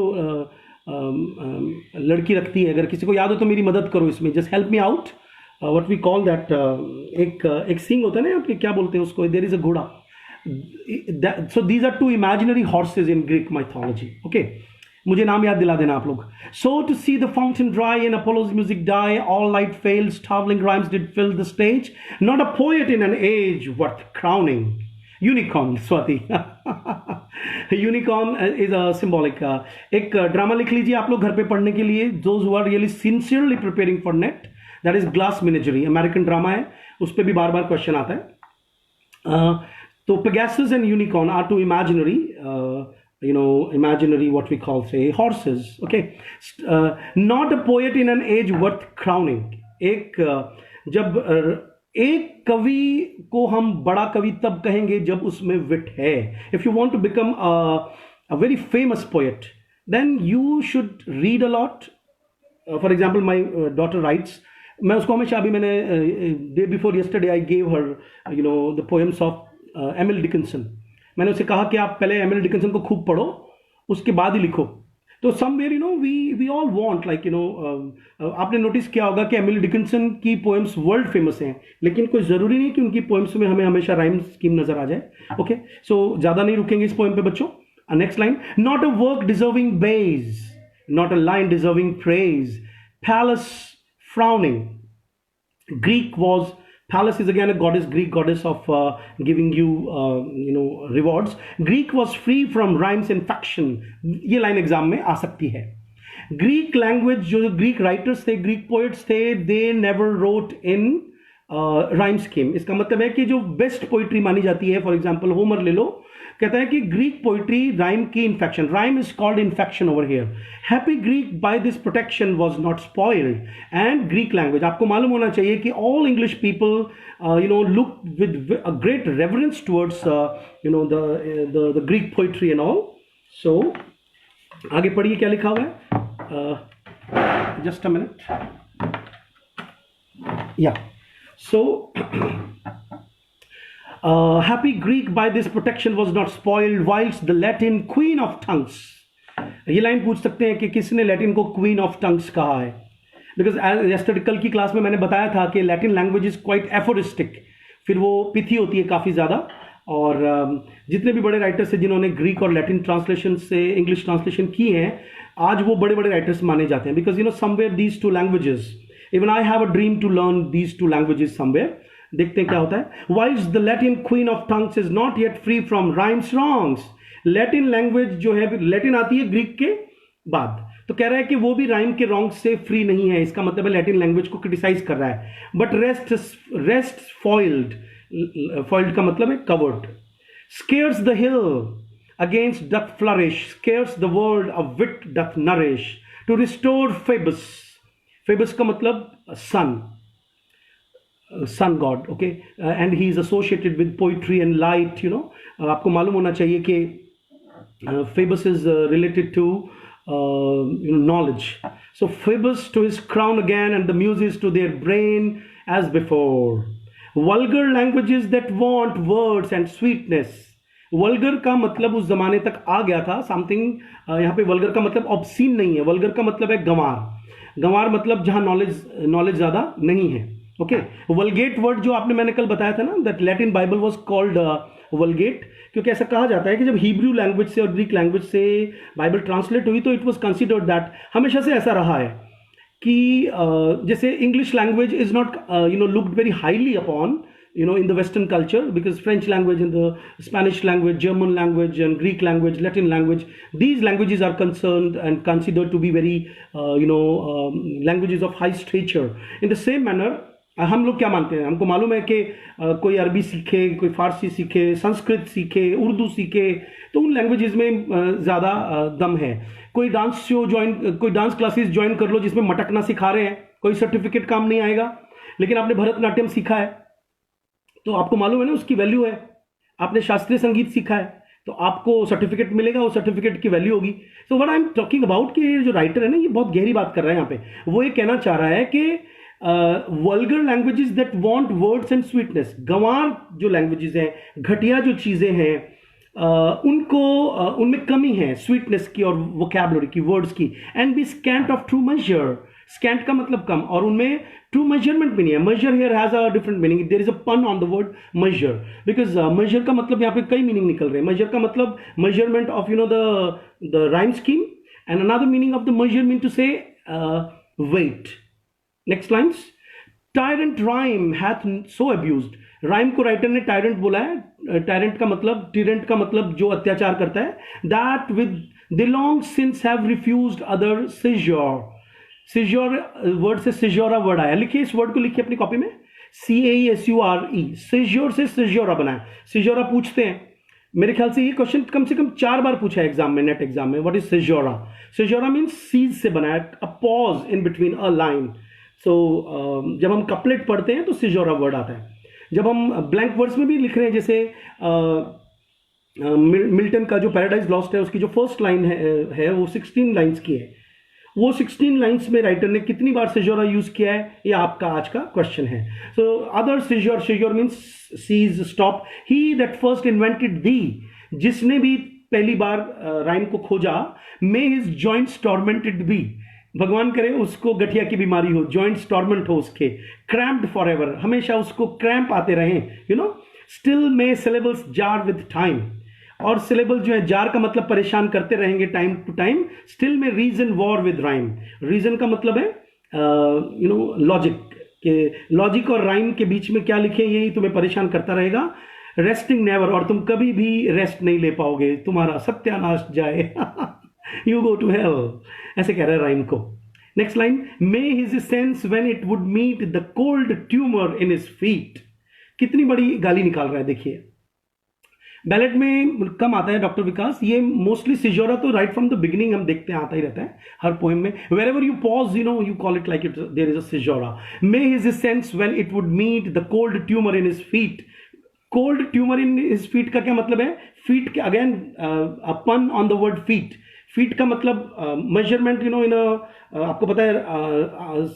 लड़की रखती है, अगर किसी को याद हो तो मेरी मदद करो इसमें, just help me out. What we call that, एक सिंग होता है ना यहाँ पे, क्या बोलते हैं उसको, देयर इज अ घोड़ा. So these are two imaginary horses in Greek mythology. Okay, मुझे नाम याद दिला देना आप लोग. So to see the fountain dry and Apollo's music die, all light failed, starveling rhymes did fill the stage, not a poet in an age worth crowning. Unicorn, Swati. Unicorn is a symbolic. एक ड्रामा लिख लीजिए आप लोग घर पे पढ़ने के लिए, those who are really sincerely preparing for NET, that is Glass Menagerie. American drama है, उस पर भी बार बार क्वेश्चन आता है. तो Pegasus and unicorn are two imaginary, imaginary what we call say horses. Okay, not a poet in an age worth crowning. जब एक कवि को हम बड़ा कवि तब कहेंगे जब उसमें विट है. If you want to become a very famous poet, then you should read a lot. For example, my daughter writes. मैं उसको हमेशा, अभी मैंने day before yesterday I gave her the poems of Emily Dickinson. मैंने उसे कहा कि आप पहले एमिल डिकिंसन को खूब पढ़ो, उसके बाद ही लिखो. तो somewhere we all want, like आपने नोटिस किया होगा कि एमिल डिकिंसन की पोएम्स वर्ल्ड फेमस हैं, लेकिन कोई ज़रूरी नहीं कि उनकी पोएम्स में हमें हमेशा राइम स्कीम नजर आ जाए. ओके, सो ज़्यादा नहीं रुकेंगे इस पोएम पे बच्चों. Next line, not a work deserving bays, not a line deserving praise, Pallas frowning, Greek was Pallas is again a goddess, Greek goddess of giving you, rewards. Greek was free from rhymes and faction. ये लाइन एग्जाम में आ सकती है. ग्रीक लैंग्वेज, जो ग्रीक राइटर्स थे, ग्रीक पोएट्स थे, they never wrote in rhyme scheme. इसका मतलब है कि जो बेस्ट पोइट्री मानी जाती है, फॉर एग्जांपल होमर ले लो, कहता है कि ग्रीक पोइट्री राइम की infection, rhyme is called infection over here. Happy Greek by this protection was not spoiled. And Greek language, आपको मालूम होना चाहिए कि all English people look with a great reverence towards the Greek poetry and all. So आगे पढ़िए क्या लिखा हुआ है. Just a minute. या so happy Greek by this protection was not spoiled, whilst the Latin queen of tongues. ये लाइन पूछ सकते हैं कि किसने लैटिन को क्वीन ऑफ टंग्स कहा है. बिकॉज yesterday, कल की क्लास में मैंने बताया था कि Latin language is quite aphoristic, फिर वो पिथी होती है काफ़ी ज़्यादा. और जितने भी बड़े राइटर्स हैं जिन्होंने ग्रीक और लैटिन ट्रांसलेशन से इंग्लिश ट्रांसलेशन की हैं, आज वो बड़े बड़े राइटर्स माने जाते हैं. Because somewhere these two languages, even I have a dream to learn these two languages somewhere. देखते हैं क्या होता है. Whilst the Latin queen of tongues is not yet free from rhymes wrongs. Latin language जो है, लैटिन आती है ग्रीक के बाद, तो कह रहा है कि वो भी राइम के रॉन्ग से फ्री नहीं है. इसका मतलब है लैटिन लैंग्वेज को क्रिटिसाइज कर रहा है. बट रेस्ट फॉइल्ड, फॉइल्ड का मतलब है covered. Scarce the hill against doth flourish, scarce the world of wit doth nourish, to restore Phoebus. Phoebus का मतलब sun god. Okay, and he is associated with poetry and light. आपको मालूम होना चाहिए कि Phoebus is related to knowledge. So Phoebus to his crown again, and the muses to their brain as before. Vulgar languages that want words and sweetness. Vulgar का मतलब उस जमाने तक आ गया था समथिंग. यहाँ पे वल्गर का मतलब ऑब्सीन नहीं है. वल्गर का मतलब है गंवार. गंवार मतलब जहां नॉलेज ज्यादा नहीं है. ओके, वल्गेट वर्ड जो आपने, मैंने कल बताया था ना, that Latin Bible was called Vulgate, क्योंकि ऐसा कहा जाता है कि जब हिब्रू लैंग्वेज से और ग्रीक लैंग्वेज से बाइबल ट्रांसलेट हुई तो इट वाज कंसिडर्ड दैट, हमेशा से ऐसा रहा है कि जैसे English language is not looked very highly upon in the Western culture, because French language and the Spanish language, German language and Greek language, Latin language, these languages are concerned and considered to be very languages of high stature. In the same manner, हम लोग क्या मानते हैं, हमको मालूम है कि कोई अरबी सीखे, कोई फारसी सीखे, संस्कृत सीखे, उर्दू सीखे, तो उन लैंग्वेजेस में ज़्यादा दम है. कोई डांस शो कोई डांस क्लासेस ज्वाइन कर लो जिसमें मटकना सिखा रहे हैं, कोई सर्टिफिकेट काम नहीं आएगा. लेकिन आपने भरतनाट्यम सीखा है तो आपको मालूम है ना उसकी वैल्यू है. आपने शास्त्रीय संगीत सीखा है तो आपको सर्टिफिकेट मिलेगा, वो सर्टिफिकेट की वैल्यू होगी. सो what I am talking about कि जो राइटर है ना, ये बहुत गहरी बात कर रहा है यहाँ पे. वो ये कहना चाह रहा है कि vulgar languages that want words and sweetness, गंवार जो लैंग्वेजेस हैं, घटिया जो चीज़ें हैं, उनमें कमी है स्वीटनेस की और वोकैबुलरी की, वर्ड्स की. And be scant of true measure. Scant का मतलब कम, और उनमें ट्रू मेजरमेंट भी नहीं है. Measure here has a different meaning. There is a pun on the word measure, because measure का मतलब यहाँ पे कई मीनिंग निकल रहे हैं. मेजर का मतलब measurement of the rhyme scheme, and another meaning of the measure mean to say weight. Next lines. Tyrant rhyme hath so abused. Rhyme को राइटर ने टायरेंट बोला है. टायरेंट का मतलब, टिरेंट का मतलब जो अत्याचार करता है. That with they long since have refused other caesure. Caesure word से सिज्योरा वर्ड आया. लिखिए इस वर्ड को, लिखिए अपनी कॉपी में, CASURE. सिज्योर से सिज्योरा बना है. सिज्योरा पूछते हैं, मेरे ख्याल से ये क्वेश्चन कम से कम 4 बार पूछा है एग्जाम में, नेट एग्जाम में. What is caesura? Caesura means cease से बना है, a pause in between a line. So जब हम कपलेट पढ़ते हैं तो सिज्योरा वर्ड आता है. जब हम ब्लैंक वर्ड्स में भी लिख रहे हैं, जैसे मिल्टन का जो पैराडाइज लॉस्ट है उसकी जो फर्स्ट लाइन है वो 16 लाइन्स की है. वो 16 लाइन्स में राइटर ने कितनी बार सिज्योरा यूज किया है, ये आपका आज का क्वेश्चन है. So other caesure, caesure means cease, stop. He that first invented thee, जिसने भी पहली बार राइम को खोजा. May his joints tormented be, भगवान करे उसको गठिया की बीमारी हो, जॉइंट्स टॉर्मेंट हो उसके. क्रैम्प्ड फॉर एवर, हमेशा उसको क्रैम्प आते रहे. Still may syllables jar with time. और सिलेबल जो है, जार का मतलब परेशान करते रहेंगे time to time. Still may reason war with rhyme. Reason का मतलब है लॉजिक, कि लॉजिक और राइम के बीच में क्या लिखे यही तुम्हें परेशान करता रहेगा। रेस्टिंग नेवर, और तुम कभी भी रेस्ट नहीं ले पाओगे, तुम्हारा सत्यानाश जाए। यू गो टू हेल, ऐसे कह रहा है राइम को। Next line, may his sense when it would meet the cold tumour in his feet. कितनी बड़ी गाली निकाल रहा है देखिए। बैलेट में कम आता है डॉक्टर विकास, ये मोस्टली सिजोरा तो राइट फ्रॉम द बिगिनिंग हम देखते हैं आता ही रहता है हर पोएम में। Wherever you pause you call it like it there is a caesura. May his sense when it would meet the cold tumour in his feet. Cold tumour in his feet का क्या मतलब है? फीट के again pun on the word feet. Feet का मतलब मेजरमेंट इन आपको पता है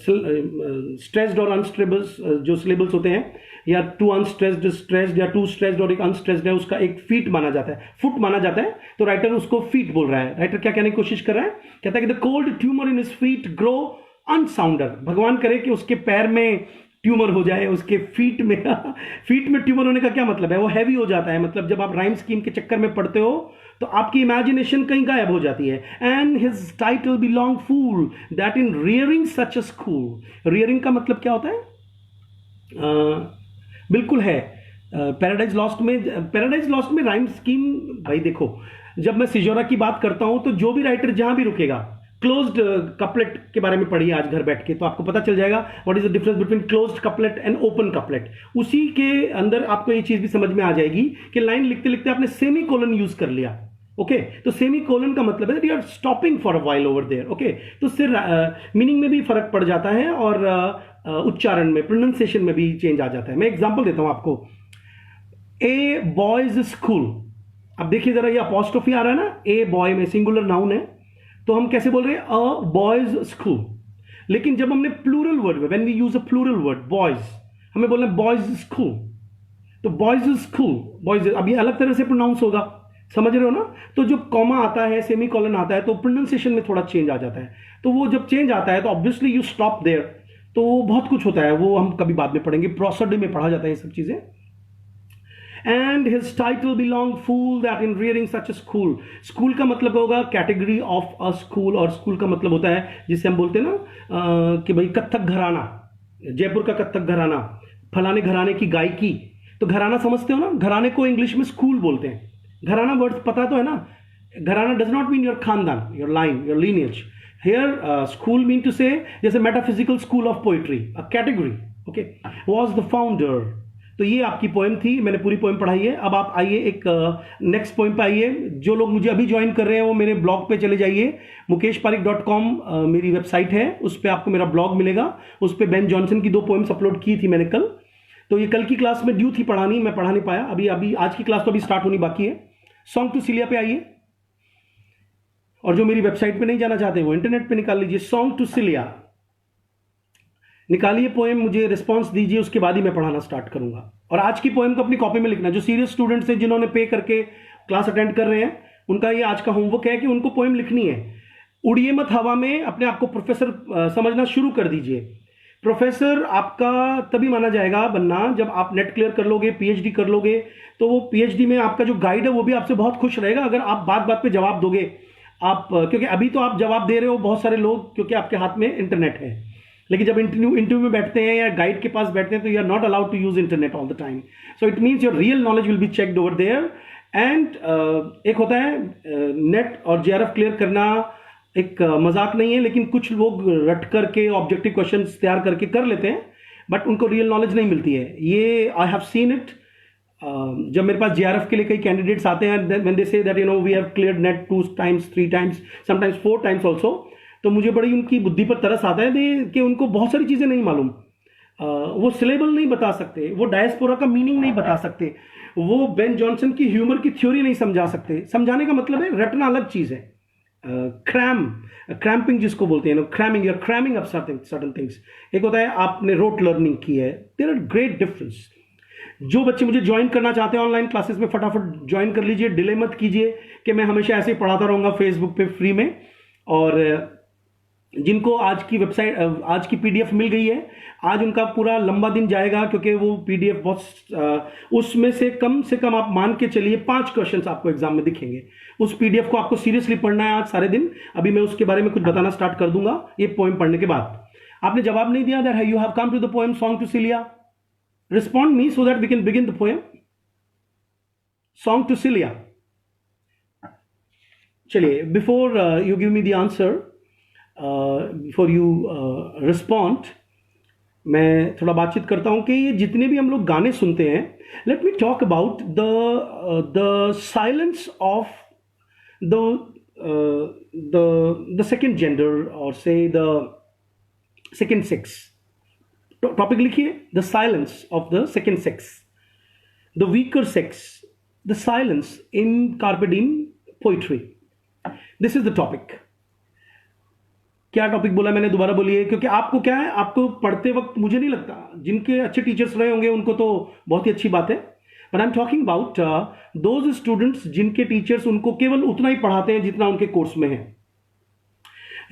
स्ट्रेस्ड और अनस्ट्रेबल्स जो सिलेबल्स होते हैं, या टू अनस्ट्रेस्ड स्ट्रेस्ड या टू स्ट्रेस्ड और एक अनस्ट्रेस्ड है, उसका एक फीट माना जाता है, फुट माना जाता है। तो राइटर उसको फीट बोल रहा है। राइटर क्या कहने की कोशिश कर रहा है? कहता है कि the cold tumour in his feet grow unsounder. भगवान करे कि उसके पैर में ट्यूमर हो जाए, उसके फीट में। फीट में ट्यूमर होने का क्या मतलब है? वो हैवी हो जाता है। मतलब जब आप राइम स्कीम के चक्कर में पढ़ते हो तो आपकी इमेजिनेशन कहीं गायब हो जाती है। And his title be long fool that in rearing such a school. Rearing का मतलब क्या होता है? बिल्कुल है पैराडाइज लॉस्ट में राइम स्कीम। भाई देखो, जब मैं सिजोरा की बात करता हूं तो जो भी राइटर जहां भी रुकेगा, क्लोज्ड कपलेट के बारे में पढ़िए आज घर बैठ के, तो आपको पता चल जाएगा what is the difference between closed couplet and open couplet. उसी के अंदर आपको ये चीज भी समझ में आ जाएगी कि लाइन लिखते लिखते आपने सेमी कोलन यूज कर लिया। ओके तो सेमी कोलन का मतलब है you are stopping for a while over there. Okay तो सिर्फ मीनिंग में भी फर्क पड़ जाता है और उच्चारण में, प्रोनाउंसिएशन में भी चेंज आ जाता है। मैं एग्जांपल देता हूं आपको। ए बॉयज स्कूल, अब देखिए जरा ये अपॉस्ट्रोफी आ रहा है ना, ए बॉय में सिंगुलर नाउन है, तो हम कैसे बोल रहे हैं? A boys school. लेकिन जब हमने प्लूरल वर्ड में, when we use a plural word boys, हमें बोलना है बॉयज स्कूल। तो बॉयज स्कूल, बॉयज, अब ये अलग तरह से प्रोनाउंस होगा, समझ रहे हो ना? तो जो कॉमा आता है, सेमी कॉलन आता है, तो प्रोनाउंसिएशन में थोड़ा चेंज आ जाता है। तो वो जब चेंज आता है तो ऑब्वियसली यू स्टॉप देयर। तो बहुत कुछ होता है, वो हम कभी बाद में पढ़ेंगे, प्रोसोडी में पढ़ा जाता है ये सब चीजें। And his title be long fool that in rearing such a school. School का मतलब होगा कैटेगरी ऑफ अ स्कूल, और स्कूल का मतलब होता है जिसे हम बोलते हैं ना कि भाई कत्थक घराना, जयपुर का कत्थक घराना, फलाने घराने की गायकी। तो घराना समझते हो ना? घराने को इंग्लिश में स्कूल बोलते हैं। घराना वर्ड पता तो है ना? घराना डज नॉट मीन योर खानदान, your line, your lineage. Here school mean to say जैसे metaphysical school of poetry, a category. Okay, was the founder. तो ये आपकी पोएम थी, मैंने पूरी पोएम पढ़ाई है। अब आप आइए एक नेक्स्ट पोएम पे आइए। जो लोग मुझे अभी ज्वाइन कर रहे हैं वो मेरे ब्लॉग पे चले जाइए, mukeshparik.com मेरी वेबसाइट है, उस पर आपको मेरा ब्लॉग मिलेगा। उस पर बेन जॉनसन की 2 पोएम्स अपलोड की थी मैंने कल। तो ये कल की क्लास में ड्यू थी पढ़ानी, मैं पढ़ा नहीं पाया। अभी आज की क्लास तो अभी स्टार्ट होनी बाकी है। सॉन्ग टू सिलिया पे आइए, और जो मेरी वेबसाइट पे नहीं जाना चाहते वो इंटरनेट पे निकाल लीजिए, सॉन्ग टू सिलिया निकालिए पोएम, मुझे रिस्पांस दीजिए, उसके बाद ही मैं पढ़ाना स्टार्ट करूंगा। और आज की पोएम को अपनी कॉपी में लिखना। जो सीरियस स्टूडेंट्स हैं जिन्होंने पे करके क्लास अटेंड कर रहे हैं, उनका ये आज का होमवर्क है कि उनको पोएम लिखनी है। उड़िए मत हवा में, अपने आप को प्रोफेसर समझना शुरू कर दीजिए। प्रोफेसर आपका तभी माना जाएगा बनना जब आप नेट क्लियर कर लोगे, पीएचडी कर लोगे। तो वो पीएचडी में आपका जो गाइड है वो भी आपसे बहुत खुश रहेगा अगर आप बात बात पे जवाब दोगे। आप क्योंकि अभी तो आप जवाब दे रहे हो बहुत सारे लोग, क्योंकि आपके हाथ में इंटरनेट है। लेकिन जब इंटरव्यू में बैठते हैं या गाइड के पास बैठते हैं तो you are not allowed to use internet all the time. So it means your real knowledge will be checked over there. And एक होता है नेट और जेआरएफ क्लियर करना, एक मजाक नहीं है, लेकिन कुछ लोग रट करके ऑब्जेक्टिव क्वेश्चंस तैयार करके कर लेते हैं, बट उनको रियल नॉलेज नहीं मिलती है। ये आई हैव सीन इट। जब मेरे पास जेआरएफ के लिए कई कैंडिडेट्स आते हैं, when they say that we have cleared NET 2 times 3 times sometimes 4 times also, तो मुझे बड़ी उनकी बुद्धि पर तरस आता है कि उनको बहुत सारी चीजें नहीं मालूम। वो सिलेबल नहीं बता सकते, वो डायस्पोरा का मीनिंग नहीं बता सकते, वो बेन जॉनसन की ह्यूमर की थ्योरी नहीं समझा सकते। समझाने का मतलब है रटना अलग चीज है। क्रैम्पिंग जिसको बोलते हैं, cramming, your cramming up certain things. एक होता है आपने रोट लर्निंग की है, देयर आर ग्रेट डिफरेंस। जो बच्चे मुझे ज्वाइन करना चाहते हैं ऑनलाइन क्लासेस में, फटाफट ज्वाइन कर लीजिए। डिले मत कीजिए कि मैं हमेशा ऐसे ही पढ़ाता रहूंगा फेसबुक पे फ्री में। और जिनको आज की वेबसाइट, आज की पीडीएफ मिल गई है, आज उनका पूरा लंबा दिन जाएगा, क्योंकि वो पीडीएफ बहुत, उसमें से कम आप मान के चलिए 5 क्वेश्चंस आपको एग्जाम में दिखेंगे। उस पीडीएफ को आपको सीरियसली पढ़ना है आज सारे दिन। अभी मैं उसके बारे में कुछ बताना स्टार्ट कर दूंगा ये पोएम पढ़ने के बाद। आपने जवाब नहीं दिया that you have come to the poem Song to Celia. Respond me so that we can begin the poem. Song to Celia. चलिए, before you give me the answer, before you respond, मैं थोड़ा बातचीत करता हूं कि ये जितने भी हम लोग गाने सुनते हैं, let me talk about the silence of the second gender, or say the second sex. Topic लिखिए, the silence of the second sex, the weaker sex, the silence in carpe diem poetry. This is the topic. क्या टॉपिक बोला मैंने, दोबारा बोलिए, क्योंकि आपको क्या है, आपको पढ़ते वक्त मुझे नहीं लगता, जिनके अच्छे टीचर्स रहे होंगे उनको तो बहुत ही अच्छी बात है, but I am talking about those students जिनके टीचर्स उनको केवल उतना ही पढ़ाते हैं जितना उनके कोर्स में है.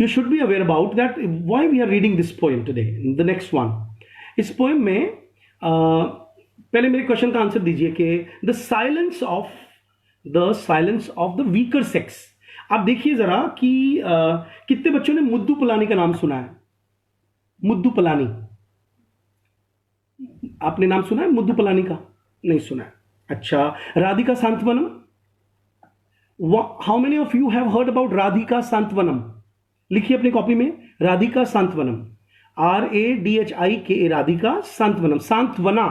You should be aware about that why we are reading this poem today. The next one, इस पोएम में पहले मेरे क्वेश्चन का आंसर दीजिए कि the silence of the weaker sex. आप देखिए जरा कि कितने बच्चों ने मुद्दू पलानी का नाम सुना है. मुद्दू पलानी, आपने नाम सुना है मुद्दू पलानी का? नहीं सुना है. अच्छा, Radhika Santwanam. How many of you have heard about Radhika Santwanam? लिखिए अपनी कॉपी में, राधिका सांतवनम. RADHIKA, राधिका सांत्वनम. सांत्वना,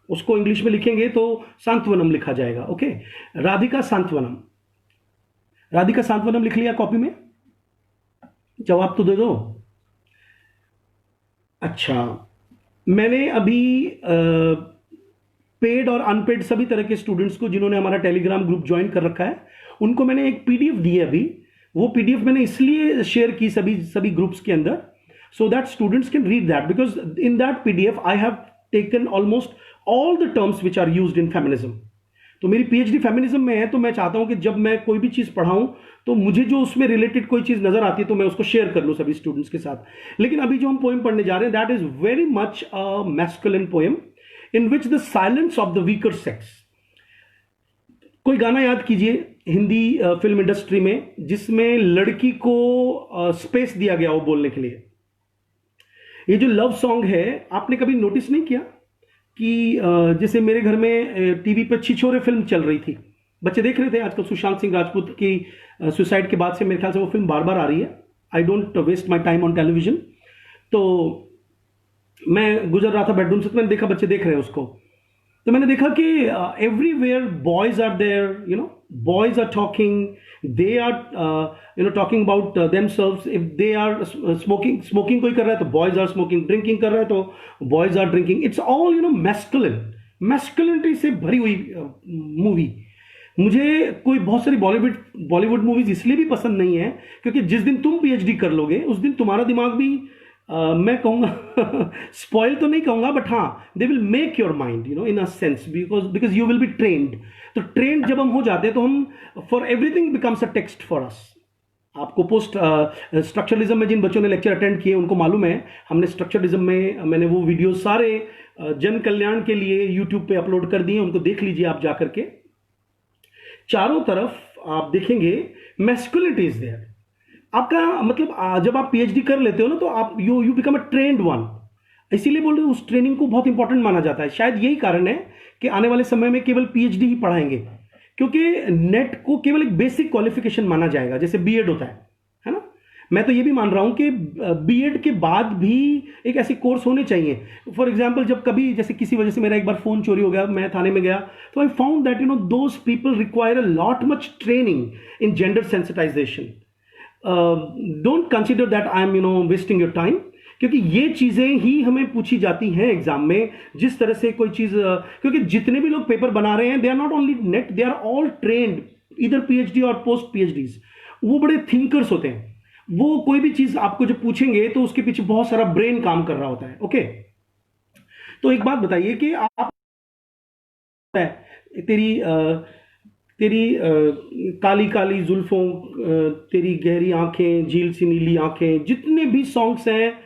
उसको इंग्लिश में लिखेंगे तो सांत्वनम लिखा जाएगा. ओके, राधिका सांत्वनम. राधिका सांत्वनम लिख लिया कॉपी में? जवाब तो दे दो. अच्छा, मैंने अभी पेड और अनपेड सभी तरह के स्टूडेंट्स को जिन्होंने हमारा टेलीग्राम ग्रुप ज्वाइन कर रखा है, उनको मैंने एक PDF दी है अभी. वो PDF मैंने इसलिए शेयर की सभी ग्रुप्स के अंदर, so that students can read that, because in that PDF I have taken almost all the terms which are used in feminism. तो मेरी PhD फेमिनिज्म में है, तो मैं चाहता हूं कि जब मैं कोई भी चीज पढ़ाऊं तो मुझे जो उसमें रिलेटेड कोई चीज नजर आती है तो मैं उसको शेयर कर लूं सभी स्टूडेंट्स के साथ. लेकिन अभी जो हम पोएम पढ़ने जा रहे हैं, that is very much a masculine poem in which the silence of the weaker sex. कोई गाना याद कीजिए हिंदी फिल्म इंडस्ट्री में जिसमें लड़की को स्पेस दिया गया हो बोलने के लिए. ये जो लव सॉन्ग है, आपने कभी नोटिस नहीं किया कि जैसे मेरे घर में टीवी पे छिछोरे फिल्म चल रही थी, बच्चे देख रहे थे आजकल, सुशांत सिंह राजपूत की सुसाइड के बाद से मेरे ख्याल से वो फिल्म बार बार आ रही है. I don't waste my time on television. तो मैं गुजर रहा था बेडरूम से, तो मैंने देखा बच्चे देख रहे हैं उसको. तो मैंने देखा कि everywhere boys are there, you know, boys are talking, they are talking about themselves. If they are smoking कोई कर रहा है तो boys are smoking, drinking कर रहा है तो boys are drinking. It's all masculinity से भरी हुई मूवी. मुझे कोई बहुत सारी बॉलीवुड मूवीज इसलिए भी पसंद नहीं है क्योंकि जिस दिन तुम PhD कर लोगे उस दिन तुम्हारा दिमाग भी मैं कहूँगा स्पॉइल तो नहीं कहूँगा, बट हाँ, they will make your mind in a sense, because you will be trained. तो ट्रेंड जब हम हो जाते हैं तो हम for everything becomes a text for us. आपको पोस्ट स्ट्रक्चरलिज्म में जिन बच्चों ने लेक्चर अटेंड किए उनको मालूम है, हमने स्ट्रक्चरलिज्म में मैंने वो वीडियो सारे जन कल्याण के लिए यूट्यूब पे अपलोड कर दिए, उनको देख लीजिए आप जाकर के. चारों तरफ आप देखेंगे मैस्कुलिनिटी इज देयर. आपका मतलब जब आप PhD कर लेते हो ना तो आप you become a trained one. इसीलिए बोल रहे उस ट्रेनिंग को बहुत इंपॉर्टेंट माना जाता है. शायद यही कारण है कि आने वाले समय में केवल PhD ही पढ़ाएंगे, क्योंकि नेट को केवल एक बेसिक क्वालिफिकेशन माना जाएगा, जैसे B.Ed होता है ना. मैं तो ये भी मान रहा हूं कि B.Ed के बाद भी एक ऐसे कोर्स होने चाहिए. फॉर एग्जाम्पल, जब कभी जैसे किसी वजह से मेरा एक बार फोन चोरी हो गया, मैं थाने में गया, तो I found that those people require a lot much training in gender sensitisation. Don't consider that I am wasting your time, क्योंकि ये चीजें ही हमें पूछी जाती हैं एग्जाम में. जिस तरह से कोई चीज, क्योंकि जितने भी लोग पेपर बना रहे हैं, they are not only NET, they are all trained इधर PhD और पोस्ट PhDs. वो बड़े थिंकर्स होते हैं. वो कोई भी चीज आपको जब पूछेंगे तो उसके पीछे बहुत सारा ब्रेन काम कर रहा होता है. ओके, तो एक बात बताइए कि आप तेरी काली काली जुल्फों, तेरी गहरी आंखें, झील सी नीली आंखें, जितने भी सॉन्ग्स हैं,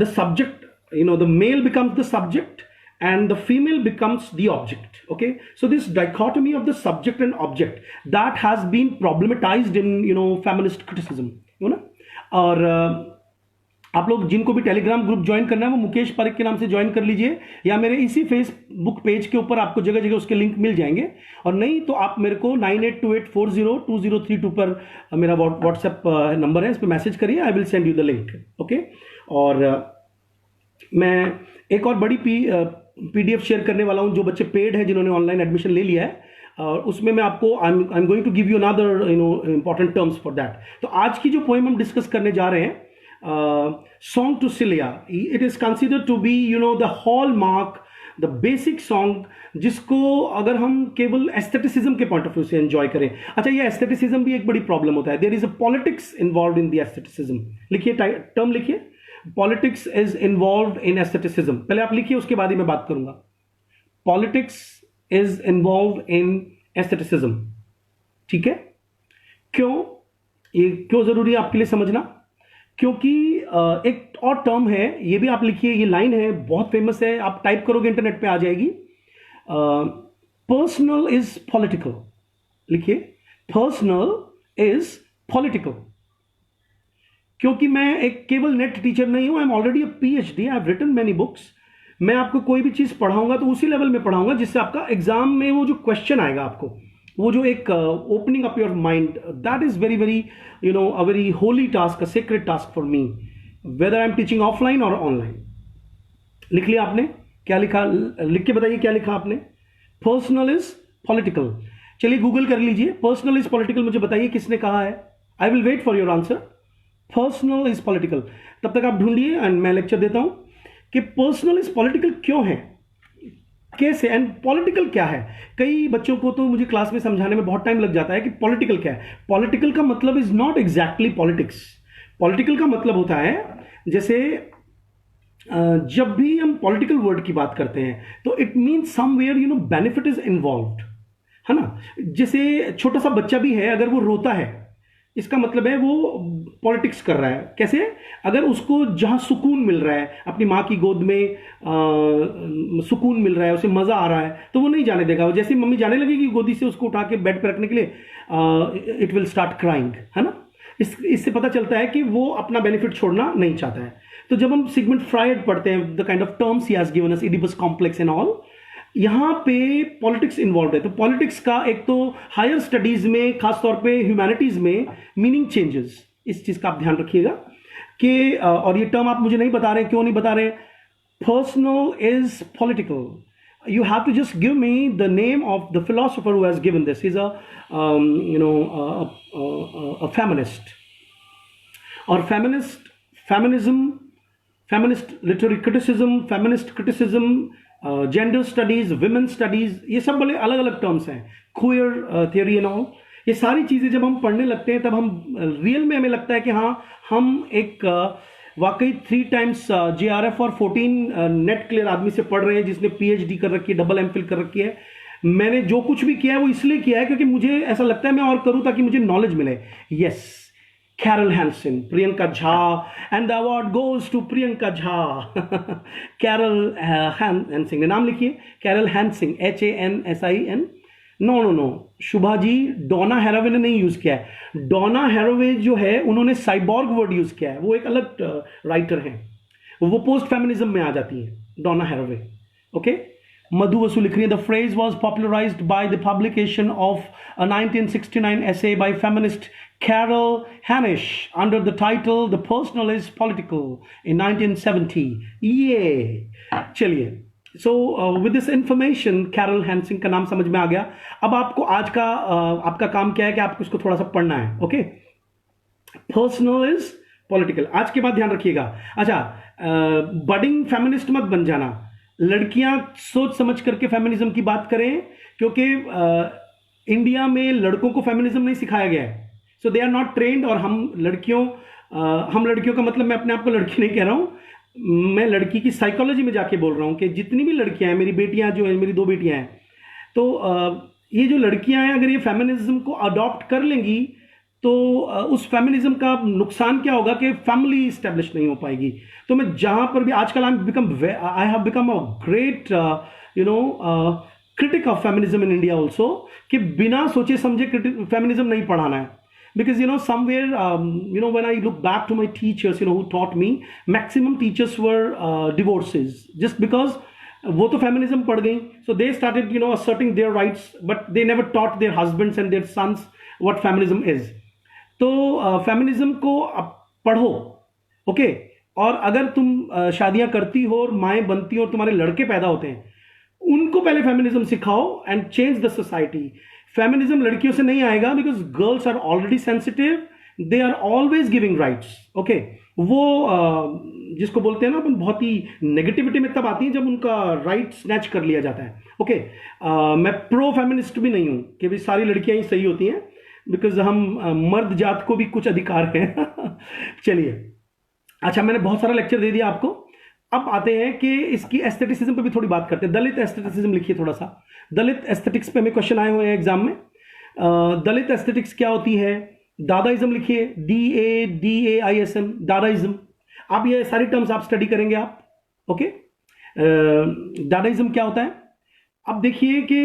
the subject, the male becomes the subject and the female becomes the object. Okay, so this dichotomy of the subject and object, that has been problematized in feminist criticism. और आप लोग जिनको भी टेलीग्राम ग्रुप ज्वाइन करना है वो मुकेश पारिक के नाम से ज्वाइन कर लीजिए, या मेरे इसी फेसबुक पेज के ऊपर आपको जगह जगह उसके लिंक मिल जाएंगे। और नहीं तो आप मेरे को 9828402032 पर मेरा व्हाट्सएप नंबर है, इस पर मैसेज करिए, I will send you the link. Okay. और मैं एक और बड़ी PDF शेयर करने वाला हूं, जो बच्चे पेड हैं जिन्होंने ऑनलाइन एडमिशन ले लिया है, और उसमें मैं आपको I am going to give you another important terms for that. तो आज की जो पोएम हम डिस्कस करने जा रहे हैं, song to Celia, it is considered to be the hallmark, the basic song, जिसको अगर हम केवल एस्थेटिसिज्म के पॉइंट ऑफ व्यू से एंजॉय करें। अच्छा, ये एस्थेटिसिज्म भी एक बड़ी प्रॉब्लम होता है, there is a politics involve in the aestheticism. लिखिए, टर्म लिखिए, politics is involve in aestheticism. पहले आप लिखिए, उसके बाद ही मैं बात करूंगा। Politics is involve in aestheticism. ठीक है? क्यों? ये क्यों जरूरी है आपके लिए समझना? क्योंकि एक और टर्म है, ये भी आप लिखिए, ये लाइन है, बहुत फेमस है, आप टाइप करोगे इंटरनेट पे आ जाएगी। Personal is political. लिखिए, पर्सनल इज पॉलिटिकल। क्योंकि मैं एक केवल नेट टीचर नहीं हूं, I am already a PhD, I have written many books. मैं आपको कोई भी चीज पढ़ाऊंगा तो उसी लेवल में पढ़ाऊंगा जिससे आपका एग्जाम में वो जो क्वेश्चन आएगा, आपको वो जो एक opening up your mind, that is very very a very Holi task, a secret task for me, whether I am teaching offline और ऑनलाइन। लिख लिया आपने? क्या लिखा? लिख के बताइए क्या लिखा आपने। Personal is political. चलिए गूगल कर लीजिए, पर्सनल इज पॉलिटिकल, मुझे बताइए किसने कहा है। I will wait for your answer. Personal is political. तब तक आप ढूंढिए एंड मैं लेक्चर देता हूं कि पर्सनल इज पॉलिटिकल क्यों है, कैसे, एंड पॉलिटिकल क्या है। कई बच्चों को तो मुझे क्लास में समझाने में बहुत टाइम लग जाता है कि पॉलिटिकल क्या है। पॉलिटिकल का मतलब is not exactly politics. Political का मतलब होता है, जैसे जब भी हम पॉलिटिकल वर्ड की बात करते हैं तो it means somewhere benefit is involved, है ना। जैसे छोटा सा बच्चा भी है, अगर वो रोता है, इसका मतलब है वो पॉलिटिक्स कर रहा है। कैसे? अगर उसको जहां सुकून मिल रहा है, अपनी माँ की गोद में सुकून मिल रहा है, उसे मजा आ रहा है, तो वो नहीं जाने देगा। जैसे मम्मी जाने लगेगी गोदी से उसको उठा के बेड पे रखने के लिए, इट विल स्टार्ट क्राइंग, है ना। इससे पता चलता है कि वो अपना बेनिफिट छोड़ना नहीं चाहता है। तो जब हम सिगमंड फ्रायड पढ़ते हैं, the kind of terms he has given us, Oedipus complex and all, यहां पे पॉलिटिक्स इन्वॉल्व है। तो पॉलिटिक्स का एक तो हायर स्टडीज में, खासतौर पे ह्यूमैनिटीज में मीनिंग चेंजेस, इस चीज का आप ध्यान रखिएगा कि और ये टर्म आप मुझे नहीं बता रहे, क्यों नहीं बता रहे। Personal is political, you have to just give me the name of the philosopher who has given this. He's a feminist, or feminism, feminist literary criticism, feminist criticism, gender studies, women studies, ये सब बड़े अलग अलग टर्म्स हैं, queer theory and all। ये सारी चीजें जब हम पढ़ने लगते हैं तब हम रियल में हमें लगता है कि हाँ, हम एक वाकई 3 times JRF और 14 नेट क्लियर आदमी से पढ़ रहे हैं, जिसने PhD कर रखी है, डबल MPhil कर रखी है। मैंने जो कुछ भी किया है वो इसलिए किया है क्योंकि मुझे ऐसा लगता है मैं और करूं ताकि मुझे नॉलेज मिले। Yes, Carol Hanisch, Priyanka Jha, and the award goes to Priyanka Jha. Carol Hanisch ने नाम लिखिए, Carol Hanisch, HANSIN। No, Shubha ji, Donna Haraway ने नहीं यूज किया है। डोना हैरावे जो है उन्होंने साइबॉर्ग वर्ड यूज किया है, वो एक अलग राइटर हैं, वो पोस्ट फेमिनिज्म में आ जाती है डोना हैरावे। ओके। मधु वसु लिख रही है, the phrase was popularised by the publication of a 1969 essay by feminist Carol Hanisch under the title The Personal is Political in 1970। ये चलिए, so with this information, Carol Hanisch का नाम समझ में आ गया। अब आपको आज का आपका काम क्या है कि आपको इसको थोड़ा सा पढ़ना है। Okay, personal is political. आज के बाद ध्यान रखिएगा। अच्छा, बडिंग फेमिनिस्ट मत बन जाना, लड़कियां सोच समझ करके फेमिनिज्म की बात करें, क्योंकि इंडिया में लड़कों को फेमिनिज्म नहीं सिखाया गया है, सो दे आर नॉट ट्रेंड। और हम लड़कियों का मतलब, मैं अपने आप को लड़की नहीं कह रहा हूं, मैं लड़की की साइकोलॉजी में जाके बोल रहा हूं कि जितनी भी लड़कियां हैं, मेरी बेटियां जो है, मेरी 2 बेटियां हैं, तो ये जो लड़कियां हैं अगर ये फेमिनिज्म को अडॉप्ट कर लेंगी तो उस फेमिनिज्म का नुकसान क्या होगा कि फैमिली स्टैब्लिश नहीं हो पाएगी। तो मैं जहां पर भी आजकल I have become a great critic of feminism in India also, कि बिना सोचे समझे फेमिनिज्म नहीं पढ़ाना है। because somewhere when I look back to my teachers who taught me, maximum teachers were divorces, just because वो तो फेमिनिज्म पढ़ गई, so they started asserting their rights, but they never taught their husbands and their sons what feminism is. तो फेमिनिज्म को अब पढ़ो, ओके। और अगर तुम शादियां करती हो और माएँ बनती हो और तुम्हारे लड़के पैदा होते हैं, उनको पहले फेमिनिज्म सिखाओ and change the society. Feminism लड़कियों से नहीं आएगा, because girls are already sensitive, they are always giving rights, okay. वो जिसको बोलते हैं ना अपन, बहुत ही नेगेटिविटी में तब आती है जब उनका राइट स्नैच कर लिया जाता है, ओके। मैं प्रो फेमिनिस्ट भी नहीं हूं कि भाई सारी लड़कियां ही सही होती हैं, बिकॉज हम मर्द जात को भी कुछ अधिकार हैं। चलिए, अच्छा, मैंने बहुत सारा लेक्चर दे दिया आपको। अब आते हैं कि इसकी एस्थेटिसिज्म पे भी थोड़ी बात करते हैं। दलित एस्थेटिसिज्म लिखिए थोड़ा सा। दलित एस्थेटिक्स पे हमें क्वेश्चन आए हुए हैं एग्जाम में। दलित एस्थेटिक्स क्या होती है? दादाइज्म लिखिए, DADAISM, दादाइज्म। आप ये सारी टर्म्स आप स्टडी करेंगे आप, ओके। दादाइज्म क्या होता है? अब देखिए कि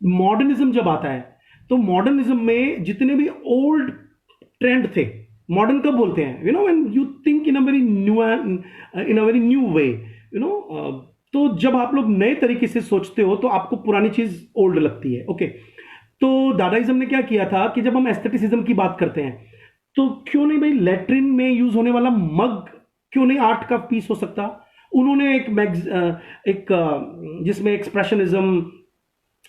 मॉडर्निज्म जब आता है तो मॉडर्निज्म में जितने भी ओल्ड ट्रेंड थे, मॉडर्न कब बोलते हैं? When you think in a very new way, तो जब आप लोग नए तरीके से सोचते हो तो आपको पुरानी चीज ओल्ड लगती है, ओके। तो दादाइज्म ने क्या किया था कि जब हम एस्थेटिसिज्म की बात करते हैं तो क्यों नहीं भाई लैट्रिन में यूज होने वाला मग क्यों नहीं आर्ट का पीस हो सकता? उन्होंने एक जिसमें एक्सप्रेशनिज्म,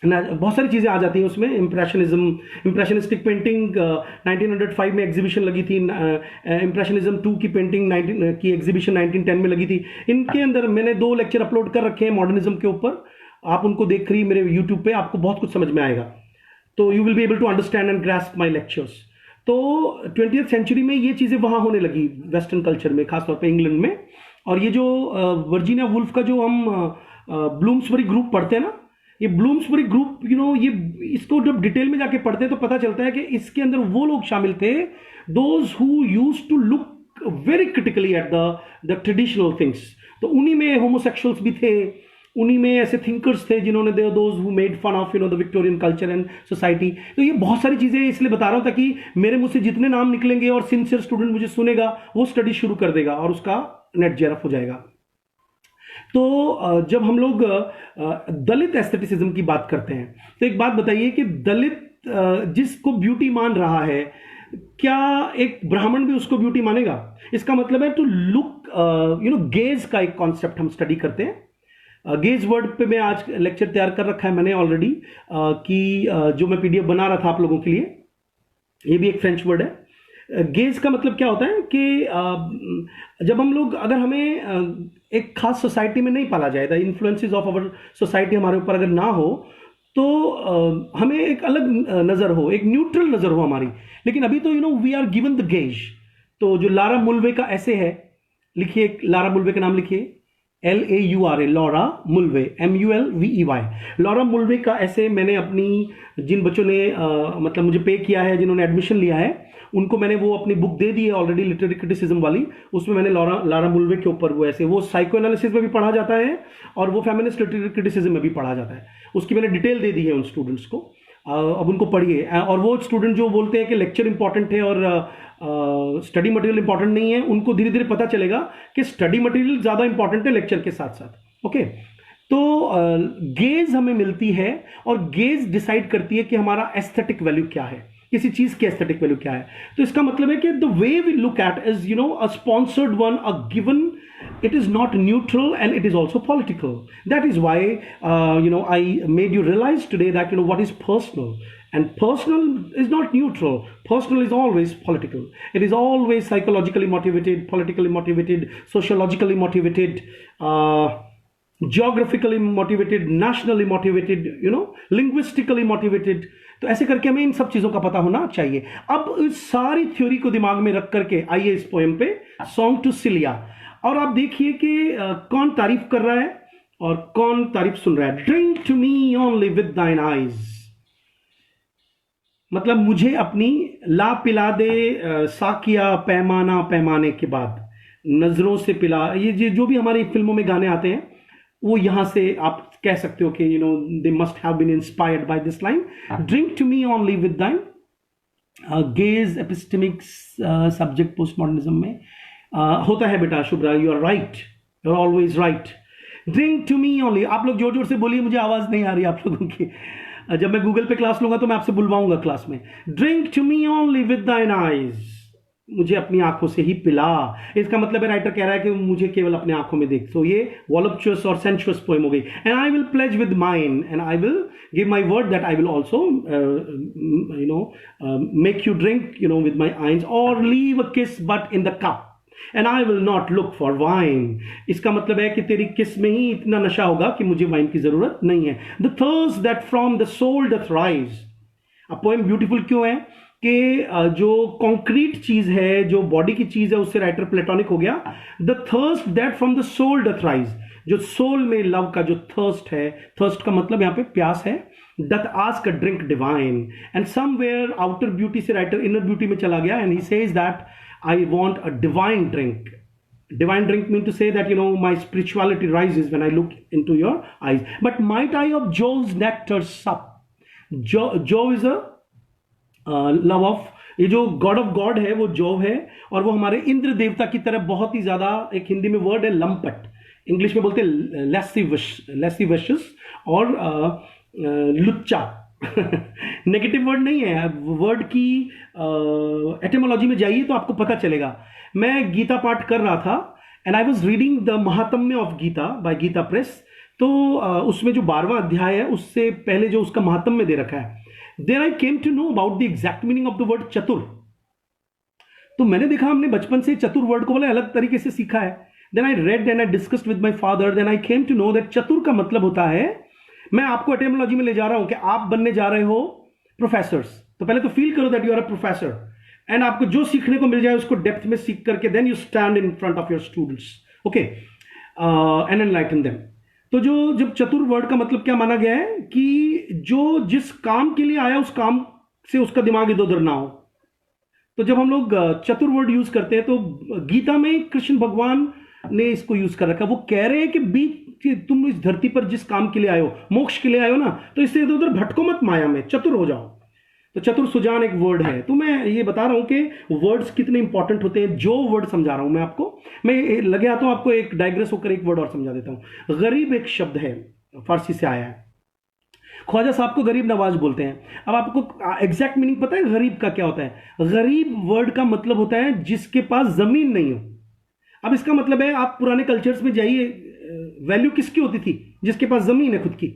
बहुत सारी चीजें आ जाती हैं उसमें। इंप्रेशनिस्टिक पेंटिंग 1905 में एग्जीबिशन लगी थी। इंप्रेशनिज्म 2 की पेंटिंग की एग्जीबिशन 1910 में लगी थी। इनके अंदर मैंने 2 लेक्चर अपलोड कर रखे हैं मॉडर्निज्म के ऊपर, आप उनको देख रही मेरे यूट्यूब पे, आपको बहुत कुछ समझ में आएगा। तो you will be able to understand and grasp my lectures. तो 20th सेंचुरी में ये चीजें वहां होने लगी वेस्टर्न कल्चर में, खासतौर पे इंग्लैंड में। और ये जो वर्जीनिया वुल्फ का जो हम ब्लूम्सबरी ग्रुप पढ़ते हैं ना, ये ब्लूम्सबरी ग्रुप ये इसको जब डिटेल में जाके पढ़ते हैं तो पता चलता है कि इसके अंदर वो लोग शामिल थे, those who used to look very critically at the traditional things. तो उन्हीं में होमोसेक्सुअल्स भी थे, उन्हीं में ऐसे थिंकर्स थे जिन्होंने those who made fun of the Victorian culture and society. तो ये बहुत सारी चीजें इसलिए बता रहा हूं ताकि मेरे मुंह से जितने नाम निकलेंगे और सिंसियर स्टूडेंट मुझे सुनेगा वो स्टडी शुरू कर देगा और उसका नेट जेआरएफ हो जाएगा। तो जब हम लोग दलित एस्थेटिसिज्म की बात करते हैं तो एक बात बताइए कि दलित जिसको ब्यूटी मान रहा है, क्या एक ब्राह्मण भी उसको ब्यूटी मानेगा? इसका मतलब है टू लुक, गेज का एक कॉन्सेप्ट हम स्टडी करते हैं। गेज वर्ड पे मैं आज लेक्चर तैयार कर रखा है मैंने ऑलरेडी, कि जो मैं पीडीएफ बना रहा था आप लोगों के लिए। ये भी एक फ्रेंच वर्ड है। गेज का मतलब क्या होता है कि जब हम लोग, अगर हमें एक खास सोसाइटी में नहीं पाला जाए, the influences of our society हमारे ऊपर अगर ना हो, तो हमें एक अलग नजर हो, एक न्यूट्रल नजर हो हमारी। लेकिन अभी तो we are given the gaze. तो जो लारा मुल्वे का ऐसे है, लिखिए, लारा मुल्वे का नाम लिखिए, LAURA, लॉरा मुल्वे, MULVEY। लॉरा मुल्वे का ऐसे मैंने अपनी, जिन बच्चों ने मतलब मुझे पे किया है, जिन्होंने एडमिशन लिया है, उनको मैंने वो अपनी बुक दे दी है ऑलरेडी, लिटरेरी क्रिटिसिज्म वाली। उसमें मैंने लारा मुल्वे के ऊपर वो ऐसे, वो साइको एनालिसिस में भी पढ़ा जाता है और वो फेमिनिस्ट लिटरेरी क्रिटिसिज्म में भी पढ़ा जाता है। उसकी मैंने डिटेल दे दी है उन स्टूडेंट्स को, अब उनको पढ़िए। और वो स्टूडेंट जो बोलते हैं कि लेक्चर इंपॉर्टेंट है और स्टडी मटेरियल इंपॉर्टेंट नहीं है, उनको धीरे धीरे पता चलेगा कि स्टडी मटेरियल ज्यादा इंपॉर्टेंट है लेक्चर के साथ साथ, ओके। तो गेज हमें मिलती है और गेज डिसाइड करती है कि हमारा एस्थेटिक वैल्यू क्या है, किसी चीज की एस्थेटिक वैल्यू क्या है। तो इसका मतलब है कि the way we look at is a sponsored one, a given, it is not neutral and it is also political. That is why I made you realize today that what is personal, and personal is not neutral. Personal is always political. It is always psychologically motivated, politically motivated, sociologically motivated, geographically motivated, nationally motivated, linguistically motivated. तो ऐसे करके हमें इन सब चीजों का पता होना चाहिए। अब इस सारी थ्योरी को दिमाग में रख करके आइए इस पोएम पे, सॉन्ग टू सिलिया। और आप देखिए कि कौन तारीफ कर रहा है और कौन तारीफ सुन रहा है। Drink to me only with thine eyes, मतलब मुझे अपनी ला पिला दे साकिया पैमाना पैमाने के बाद, नजरों से पिला। ये जो भी हमारी फिल्मों में गाने आते हैं वो यहां से आप कह सकते हो कि they must have been inspired by this line, drink to me only with thine gaze epistemics subject postmodernism में होता है बेटा Shubhra, you are right, you are always right. Drink to me only, आप लोग जोर जोर से बोलिए, मुझे आवाज नहीं आ रही आप लोगों की। जब मैं गूगल पे क्लास लूंगा तो मैं आपसे बुलवाऊंगा क्लास में। Drink to me only with thine eyes, मुझे अपनी आंखों से ही पिला। इसका मतलब है राइटर कह रहा है कि मुझे केवल अपने आंखों में देख। तो ये वॉलप्चुअस और सेंशुअस पोएम हो गई। And I will pledge with mine and I will give my word that I will also make you drink with my eyes और leave a kiss but in the cup and I will not look for wine. इसका मतलब है कि तेरी किस में ही इतना नशा होगा कि मुझे वाइन की जरूरत नहीं है। The thirst that from the soul doth rise. अब पोएम ब्यूटीफुल क्यों है कि जो कॉन्क्रीट चीज है, जो बॉडी की चीज है, उससे राइटर प्लेटोनिक हो गया। The thirst that from the soul doth rise, जो सोल में लव का जो थर्स्ट है, थर्स्ट का मतलब यहां पे प्यास है। Doth ask a drink divine and somewhere outer beauty से राइटर इनर ब्यूटी में चला गया and he says that I want a divine drink. Divine drink mean to say that, my spirituality rises when I look into your eyes. But might I of Jove's nectar sup? Jove is a love of, ये जो गॉड ऑफ गॉड है वो जोव है, और वो हमारे इंद्र देवता की तरह बहुत ही ज्यादा, एक हिंदी में वर्ड है लंपट, इंग्लिश में बोलते हैं लैसिवशियस और लुच्चा। नेगेटिव वर्ड नहीं है, वर्ड की एटिमोलॉजी में जाइए तो आपको पता चलेगा। मैं गीता पाठ कर रहा था and I was reading the महात्म्य of Gita by Gita Press. तो उसमें जो 12वां अध्याय है उससे पहले जो उसका महात्म्य दे रखा है, there I came to know about the exact meaning of the word चतुर। तो मैंने देखा हमने बचपन से चतुर वर्ड को बोले अलग तरीके से सीखा है। Then I read and I discussed with my father, then I came to know that चतुर का मतलब होता है, मैं आपको एटिमोलॉजी में ले जा रहा हूं कि आप बनने जा रहे हो प्रोफेसर्स। तो पहले तो फील करो that you are a professor and आपको जो सीखने को मिल जाए उसको डेप्थ में सीख करके then you stand in front of your students, okay, and enlighten them. तो जब चतुर वर्ड का मतलब क्या माना गया है कि जो जिस काम के लिए आया उस काम से उसका दिमाग इधर उधर ना हो। तो जब हम लोग चतुर वर्ड यूज करते हैं तो गीता में कृष्ण भगवान ने इसको यूज कर रखा। वो कह रहे हैं कि बीच कि तुम इस धरती पर जिस काम के लिए आए हो, मोक्ष के लिए आए हो ना, तो इससे इधर उधर भटको मत, माया में चतुर हो जाओ। तो चतुर सुजान एक वर्ड है। तो मैं ये बता रहा हूं कि वर्ड्स कितने इंपॉर्टेंट होते हैं। जो वर्ड समझा रहा हूं मैं आपको, मैं लगे आता हूं आपको एक डाइग्रेस होकर एक वर्ड और समझा देता हूं। गरीब एक शब्द है, फारसी से आया है। ख्वाजा साहब को गरीब नवाज बोलते हैं। अब आपको एग्जैक्ट मीनिंग पता है गरीब का क्या होता है? गरीब वर्ड का मतलब होता है जिसके पास जमीन नहीं हो। अब इसका मतलब है, आप पुराने कल्चर्स में जाइए, वैल्यू किसकी होती थी? जिसके पास जमीन है खुद की।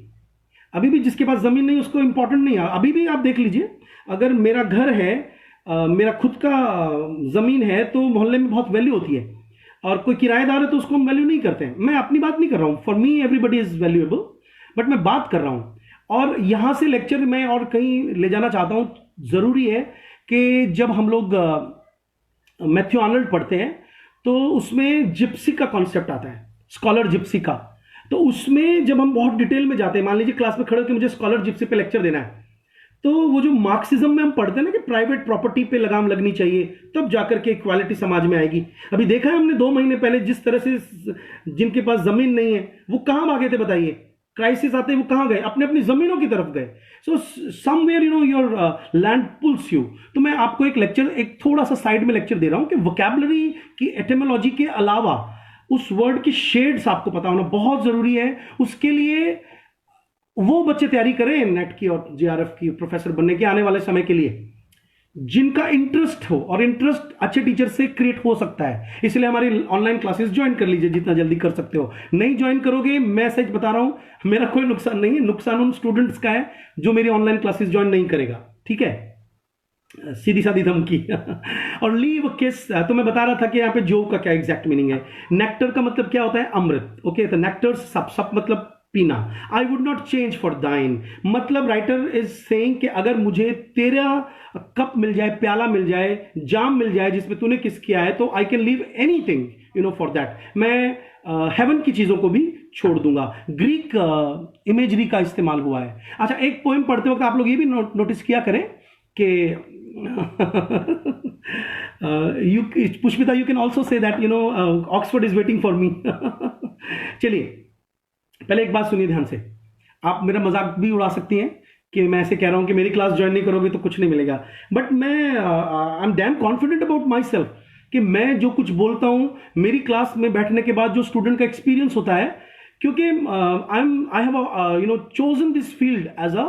अभी भी जिसके पास जमीन नहीं उसको इंपॉर्टेंट नहीं है। अभी भी आप देख लीजिए, अगर मेरा घर है, मेरा खुद का जमीन है, तो मोहल्ले में बहुत वैल्यू होती है, और कोई किराएदार है तो उसको हम वैल्यू नहीं करते हैं। मैं अपनी बात नहीं कर रहा हूं, for me everybody is valuable, but मैं बात कर रहा हूं। और यहां से लेक्चर मैं और कहीं ले जाना चाहता हूं। जरूरी है कि जब हम लोग मैथ्यू आर्नल्ड पढ़ते हैं तो उसमें जिप्सी का कॉन्सेप्ट आता है, स्कॉलर जिप्सी का। तो उसमें जब हम बहुत डिटेल में जाते हैं, मान लीजिए क्लास में खड़े होकर मुझे स्कॉलर जिप्सी पे लेक्चर देना है, तो वो जो मार्क्सिज्म में हम पढ़ते हैं ना कि प्राइवेट प्रॉपर्टी पे लगाम लगनी चाहिए, तब जाकर के इक्वालिटी समाज में आएगी। अभी देखा है हमने 2 महीने पहले जिस तरह से जिनके पास जमीन नहीं है वो कहां भागे थे बताइए? क्राइसिस आते वो कहां गए? अपने अपनी जमीनों की तरफ गए। So somewhere your land pools you. तो मैं आपको एक लेक्चर, एक थोड़ा सा साइड में लेक्चर दे रहा हूं कि वोकैबुलरी की एटिमोलॉजी के अलावा उस वर्ड की शेड्स आपको पता होना बहुत जरूरी है। उसके लिए वो बच्चे तैयारी करें नेट की और जेआरएफ की, प्रोफेसर बनने के आने वाले समय के लिए, जिनका इंटरेस्ट हो, और इंटरेस्ट अच्छे टीचर से क्रिएट हो सकता है। इसलिए हमारी ऑनलाइन क्लासेस ज्वाइन कर लीजिए जितना जल्दी कर सकते हो। नहीं ज्वाइन करोगे, मैं सच बता रहा हूं, मेरा कोई नुकसान नहीं है, नुकसान उन स्टूडेंट्स का है जो मेरी ऑनलाइन क्लासेस ज्वाइन नहीं करेगा। ठीक है, सीधी सादी धमकी। और लीव किस, तो मैं बता रहा था कि यहाँ पे जो का क्या एग्जैक्ट मीनिंग है। नेक्टर का मतलब क्या होता है? अमृत। ओके, तो नेक्टर सप मतलब पीना। I would not change for दाइन, मतलब राइटर इज सेइंग कि अगर मुझे तेरा कप मिल जाए, प्याला मिल जाए, जाम मिल जाए जिसमें तूने किस किया है, तो I can leave anything for that. मैं हेवन की चीजों को भी छोड़ दूंगा। ग्रीक इमेजरी का इस्तेमाल हुआ है। अच्छा, एक पोएम पढ़ते वक्त आप लोग ये भी नोटिस किया करें कि Pushpita, you can also say that Oxford is waiting for me. चलिए, पहले एक बात सुनिए ध्यान से। आप मेरा मजाक भी उड़ा सकती हैं कि मैं ऐसे कह रहा हूँ कि मेरी क्लास ज्वाइन नहीं करोगे तो कुछ नहीं मिलेगा, बट मैं I am damn confident about my self कि मैं जो कुछ बोलता हूँ मेरी क्लास में बैठने के बाद जो स्टूडेंट का एक्सपीरियंस होता है, क्योंकि I have chosen this field as a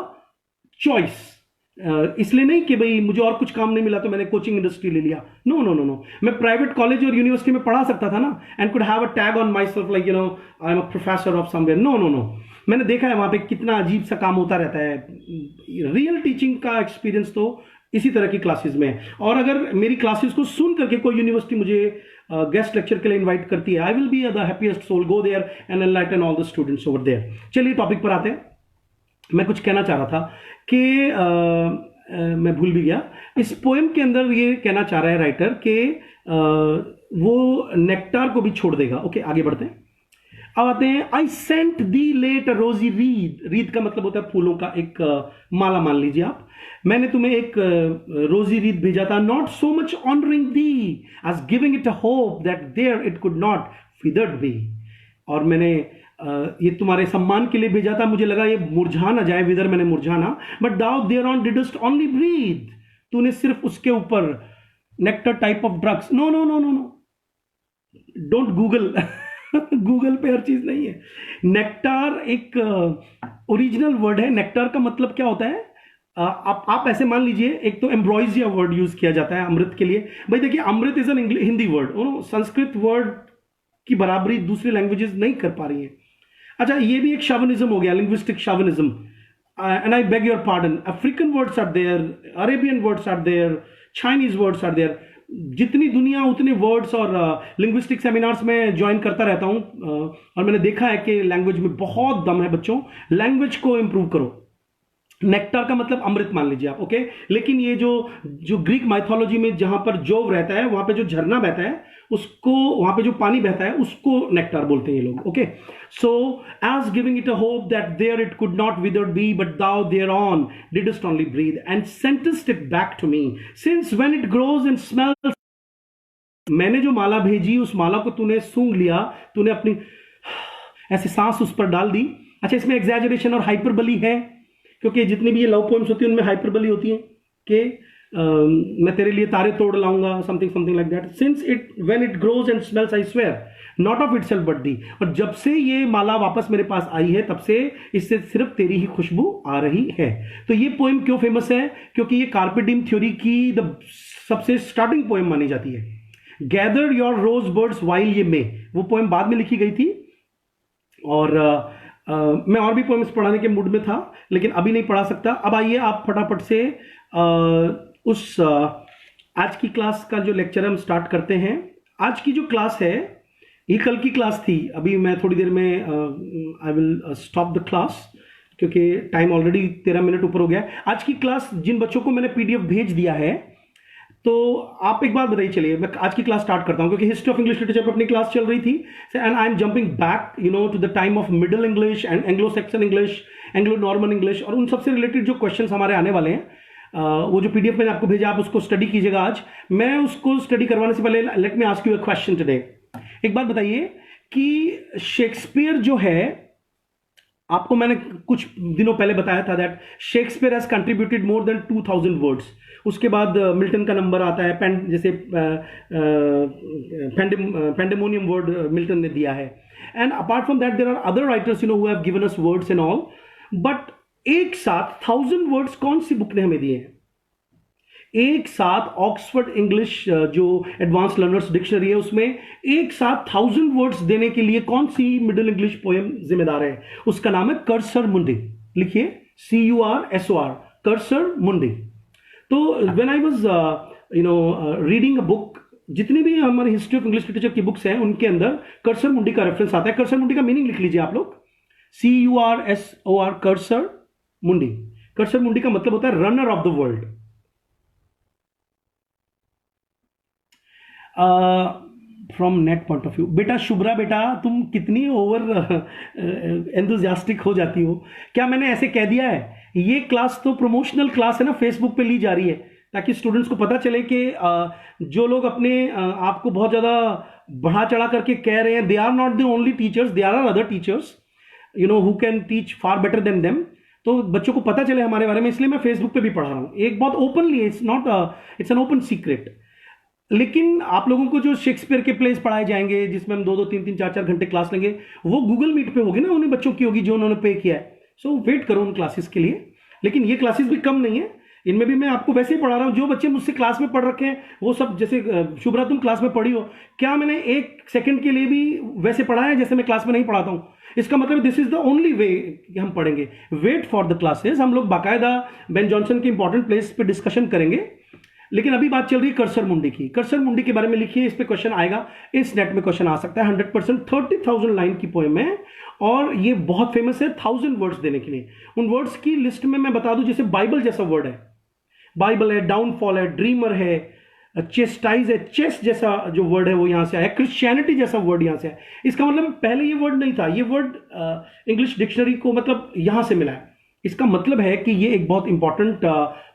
choice, इसलिए नहीं कि भाई मुझे और कुछ काम नहीं मिला तो मैंने कोचिंग इंडस्ट्री ले लिया। नो नो नो नो, मैं प्राइवेट कॉलेज और यूनिवर्सिटी में पढ़ा सकता था ना, and could have a tag on myself like I am a professor of somewhere. No no no, मैंने देखा है वहां पे कितना अजीब सा काम होता रहता है। रियल टीचिंग का एक्सपीरियंस तो इसी तरह की क्लासेस में है। और अगर मेरी क्लासेस को सुन करके कोई यूनिवर्सिटी मुझे गेस्ट लेक्चर के लिए इन्वाइट करती है, I will be the happiest soul, go there and enlighten all the students over there. चलिए टॉपिक पर आते हैं। मैं कुछ कहना चाह रहा था कि मैं भूल भी गया। इस पोएम के अंदर ये कहना चाह रहा है राइटर कि वो नेक्टार को भी छोड़ देगा। ओके, आगे बढ़ते हैं। अब आते हैं, आई सेंट दी लेट रोजी रीद। रीद का मतलब होता है फूलों का एक माला, मान लीजिए आप। मैंने तुम्हें एक रोजी रीद भेजा था, not so much honoring thee as giving it a hope that there it could not withered be. और मैंने ये तुम्हारे सम्मान के लिए भेजा था, मुझे लगा ये मुरझा ना जाए, विदर मैंने मुरझाना, but thou thereon didst only breathe. तूने सिर्फ उसके ऊपर nectar type of drugs. No no no no no, don't Google Google पे हर चीज नहीं है। नेक्टार एक ओरिजिनल वर्ड है। नेक्टार का मतलब क्या होता है, आप ऐसे मान लीजिए, एक तो एम्ब्रॉयजिया वर्ड यूज किया जाता है अमृत के लिए। भाई देखिए, amrit is an Hindi word, Sanskrit word की बराबरी दूसरी लैंग्वेजेस नहीं कर पा रही है। अच्छा, ये भी एक शावनिज्म हो गया, linguistic chauvinism, and I beg your pardon. African words are there, Arabian words are there, Chinese words are there. जितनी दुनिया उतने वर्ड्स, और लिंग्विस्टिक सेमिनार्स में ज्वाइन करता रहता हूं, और मैंने देखा है कि लैंग्वेज में बहुत दम है। बच्चों, लैंग्वेज को इंप्रूव करो। नेक्टार का मतलब अमृत मान लीजिए आप, ओके। लेकिन ये जो ग्रीक माइथोलॉजी में जहां पर जोव रहता है, वहां पे जो झरना बहता है उसको, वहां पे जो पानी बहता है उसको नेक्टार बोलते हैं ये लोग, okay. So as giving it a hope that there it could not withered be, but thou thereon didst only breathe and sentenced it back to me, since when it grows and smells. मैंने जो माला भेजी, उस माला को तूने सूंघ लिया, तूने अपनी ऐसे सांस उस पर डाल दी। अच्छा, इसमें एग्जैजरेशन और हाइपरबली है, क्योंकि जितनी भी ये लव पोएम्स होती हैं उनमें हाइपरबली होती है कि मैं तेरे लिए तारे तोड़ लाऊंगा, something something like that. Since it when it grows and smells, I swear not of itself but the. और जब से ये माला वापस मेरे पास आई है, तब से इससे सिर्फ तेरी ही खुशबू आ रही है। तो ये पोएम क्यों फेमस है? क्योंकि ये कार्पे डिम थ्योरी की सबसे स्टार्टिंग पोएम मानी जाती है। Gather your rosebuds while ye may, वो पोएम बाद में लिखी गई थी। और मैं और भी पोएम्स पढ़ाने के मूड में था, लेकिन अभी नहीं पढ़ा सकता। अब आइए आप फटाफट से आज की क्लास का जो लेक्चर हम स्टार्ट करते हैं। आज की जो क्लास है ये कल की क्लास थी। अभी मैं थोड़ी देर में I will stop the class, क्योंकि टाइम ऑलरेडी 13 मिनट ऊपर हो गया है। आज की क्लास जिन बच्चों को मैंने पीडीएफ भेज दिया है, तो आप एक बात बताइए। चलिए मैं आज की क्लास स्टार्ट करता हूं, क्योंकि हिस्ट्री ऑफ इंग्लिश लिटरेचर पर अपनी क्लास चल रही थी, and I am jumping back to the time of middle English and Anglo Saxon English, Anglo Norman English, और उन सबसे रिलेटेड जो क्वेश्चंस हमारे आने वाले हैं, वो जो पीडीएफ मैंने आपको भेजा, आप उसको स्टडी कीजिएगा आज। मैं उसको स्टडी करवाने से पहले let me ask you a question today. एक बात बताइए कि शेक्सपियर जो है, आपको मैंने कुछ दिनों पहले बताया था that Shakespeare has contributed more than 2000 words. उसके बाद मिल्टन का नंबर आता है, जैसे पेंडेमोनियम वर्ड मिल्टन ने दिया है। And apart from that there are other writers who have given us words and all, but एक साथ 1000 वर्ड्स कौन सी बुक ने हमें दिए हैं? एक साथ ऑक्सफोर्ड इंग्लिश जो एडवांस लर्नर्स डिक्शनरी है, उसमें एक साथ 1000 वर्ड्स देने के लिए कौन सी मिडिल इंग्लिश पोएम जिम्मेदार है? उसका नाम है कर्सर मुंडी। लिखिए CURSOR, कर्सर मुंडी। तो when I was reading a book, जितनी भी हमारी हिस्ट्री ऑफ इंग्लिश लिटरेचर की बुक्स हैं उनके अंदर कर्सर मुंडी का रेफरेंस आता है। कर्सर मुंडी का मीनिंग लिख लीजिए आप लोग, CURSOR, कर्सर मुंडी। कर्सर मुंडी का मतलब होता है runner of the world. From net point of view, बेटा शुभ्रा, बेटा तुम कितनी ओवर एंथुजियास्टिक हो जाती हो। क्या मैंने ऐसे कह दिया है? ये क्लास तो प्रमोशनल क्लास है ना, फेसबुक पे ली जा रही है, ताकि स्टूडेंट्स को पता चले कि जो लोग अपने आप को बहुत ज़्यादा बढ़ा चढ़ा करके कह रहे हैं, they are not the only teachers, they are other teachers who can teach far better than them. तो बच्चों को पता चले हमारे बारे में, इसलिए मैं फेसबुक पे भी पढ़ा रहा हूँ। एक बहुत openly, it's an open secret. लेकिन आप लोगों को जो शेक्सपियर के प्लेस पढ़ाए जाएंगे जिसमें हम 2-2 3-3 4-4 घंटे क्लास लेंगे, वो गूगल मीट पे होगी ना, उन्हीं बच्चों की होगी जो उन्होंने पे किया है। सो वेट करो उन क्लासेस के लिए। लेकिन ये क्लासेस भी कम नहीं है, इनमें भी मैं आपको वैसे ही पढ़ा रहा हूँ। जो बच्चे मुझसे क्लास में पढ़ रखे हैं वो सब, जैसे शुभ्रा तुम क्लास में पढ़ी हो, क्या मैंने 1 सेकंड के लिए भी वैसे पढ़ा है जैसे मैं क्लास में नहीं पढ़ाता हूँ? इसका मतलब this is the only way कि हम पढ़ेंगे। Wait for the classes. हम लोग बाकायदा बेन जॉनसन के इंपॉर्टेंट प्लेस पे डिस्कशन करेंगे। लेकिन अभी बात चल रही है कर्सर मुंडी की। कर्सर मुंडी के बारे में लिखिए, इस पे क्वेश्चन आएगा, इस नेट में क्वेश्चन आ सकता है 100%। 30,000 लाइन की पोएम है और ये बहुत फेमस है 1000 वर्ड्स देने के लिए। उन वर्ड्स की लिस्ट में मैं बता दूं, जैसे बाइबल जैसा वर्ड है, बाइबल है, डाउनफॉल है, ड्रीमर है, चेस्टाइज है, चेस जैसा जो वर्ड है वो यहां से आया, क्रिश्चियनिटी जैसा वर्ड यहां से आया। इसका मतलब पहले ये वर्ड नहीं था, ये वर्ड इंग्लिश डिक्शनरी को मतलब यहां से मिला है। इसका मतलब है कि ये एक बहुत इंपॉर्टेंट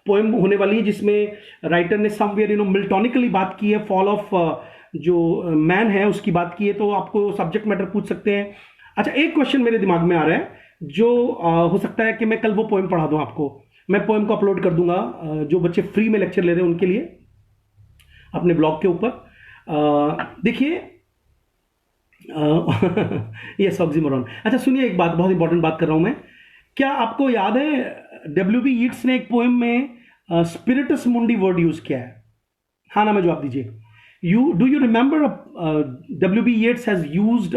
पोएम होने वाली है जिसमें राइटर ने समवेयर मिल्टोनिकली बात की है, फॉल ऑफ जो मैन है उसकी बात की है। तो आपको सब्जेक्ट मैटर पूछ सकते हैं। अच्छा, एक क्वेश्चन मेरे दिमाग में आ रहा है जो हो सकता है कि मैं कल वो पोएम पढ़ा दूं आपको। मैं पोएम को अपलोड कर दूंगा जो बच्चे फ्री में लेक्चर ले रहे हैं उनके लिए अपने ब्लॉग के ऊपर। देखिए ये ऑक्सीमोरॉन। अच्छा सुनिए, एक बात, बहुत इंपॉर्टेंट बात कर रहा हूं मैं। क्या आपको याद है डब्ल्यू बी यीट्स ने एक पोएम में स्पिरिटस मुंडी वर्ड यूज किया है? हाँ ना में जवाब दीजिए। Do you remember W B Yeats has used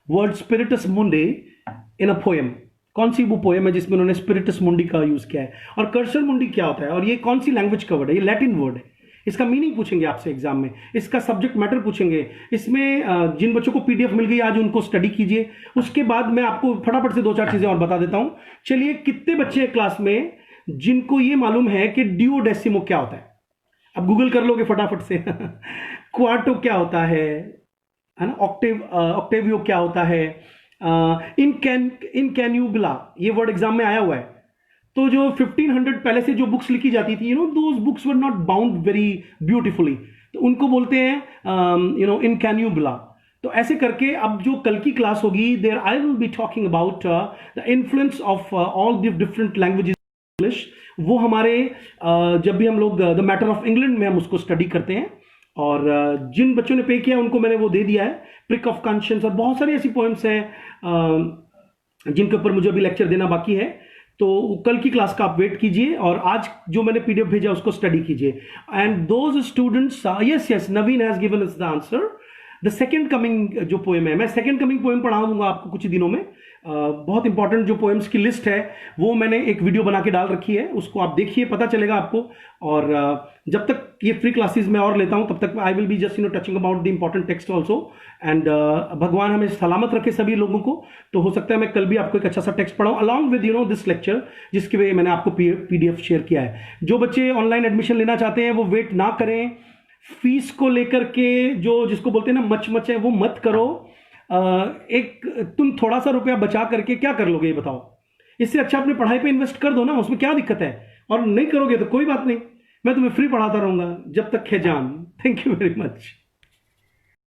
word spiritus mundi in a poem? कौन सी वो पोएम है जिसमें उन्होंने स्पिरिटस मुंडी का यूज किया है? और कर्सर मुंडी क्या होता है और ये कौन सी लैंग्वेज का वर्ड है? ये लैटिन वर्ड है। इसका मीनिंग पूछेंगे आपसे एग्जाम में, इसका सब्जेक्ट मैटर पूछेंगे। इसमें जिन बच्चों को पीडीएफ मिल गई आज उनको स्टडी कीजिए। उसके बाद मैं आपको फटाफट से 2-4 चीजें और बता देता हूं। चलिए, कितने बच्चे हैं क्लास में जिनको ये मालूम है कि ड्यूओडेसिमो क्या होता है? अब गूगल कर लोगे फटाफट से। क्वार्टो क्या होता है ना? ऑक्टेवियो क्या होता है? इनकैन्यूबला ये वर्ड एग्जाम में आया हुआ है। तो जो 1500 पहले से जो बुक्स लिखी जाती थी, those books were not bound very beautifully, तो उनको बोलते हैं इनकैन्यूबला। तो ऐसे करके अब जो कल की क्लास होगी, there I will be talking about the influence of all the different languages English. वो हमारे जब भी हम लोग द मैटर ऑफ इंग्लैंड में हम उसको स्टडी करते हैं। और जिन बच्चों ने पे किया उनको मैंने वो दे दिया है, प्रिक ऑफ कॉन्शियंस, और बहुत सारी ऐसी पोएम्स हैं जिनके ऊपर मुझे अभी लेक्चर देना बाकी है। तो कल की क्लास का आप वेट कीजिए और आज जो मैंने पीडीएफ भेजा उसको स्टडी कीजिए। And those students, yes Naveen has given us the answer. The second coming जो पोएम है, मैं सेकेंड कमिंग पोएम पढ़ा दूंगा आपको कुछ दिनों में। बहुत इंपॉर्टेंट जो पोएम्स की लिस्ट है वो मैंने एक वीडियो बना के डाल रखी है, उसको आप देखिए, पता चलेगा आपको। और जब तक ये फ्री क्लासेस मैं और लेता हूं तब तक आई will be just touching about the important text also. And भगवान हमें सलामत रखे सभी लोगों को। तो हो सकता है मैं कल भी आपको एक अच्छा सा टेक्स्ट पढ़ाऊं अलॉन्ग विद दिस लेक्चर, जिसके लिए मैंने आपको पीडीएफ शेयर किया है। जो बच्चे ऑनलाइन एडमिशन लेना चाहते हैं वो वेट ना करें। फीस को लेकर के जो जिसको बोलते हैं ना मच है, वो मत करो। तुम थोड़ा सा रुपया बचा करके क्या कर लोगे ये बताओ? इससे अच्छा अपनी पढ़ाई पे इन्वेस्ट कर दो ना, उसमें क्या दिक्कत है? और नहीं करोगे तो कोई बात नहीं, मैं तुम्हें फ्री पढ़ाता रहूंगा जब तक है जान। Thank you very much.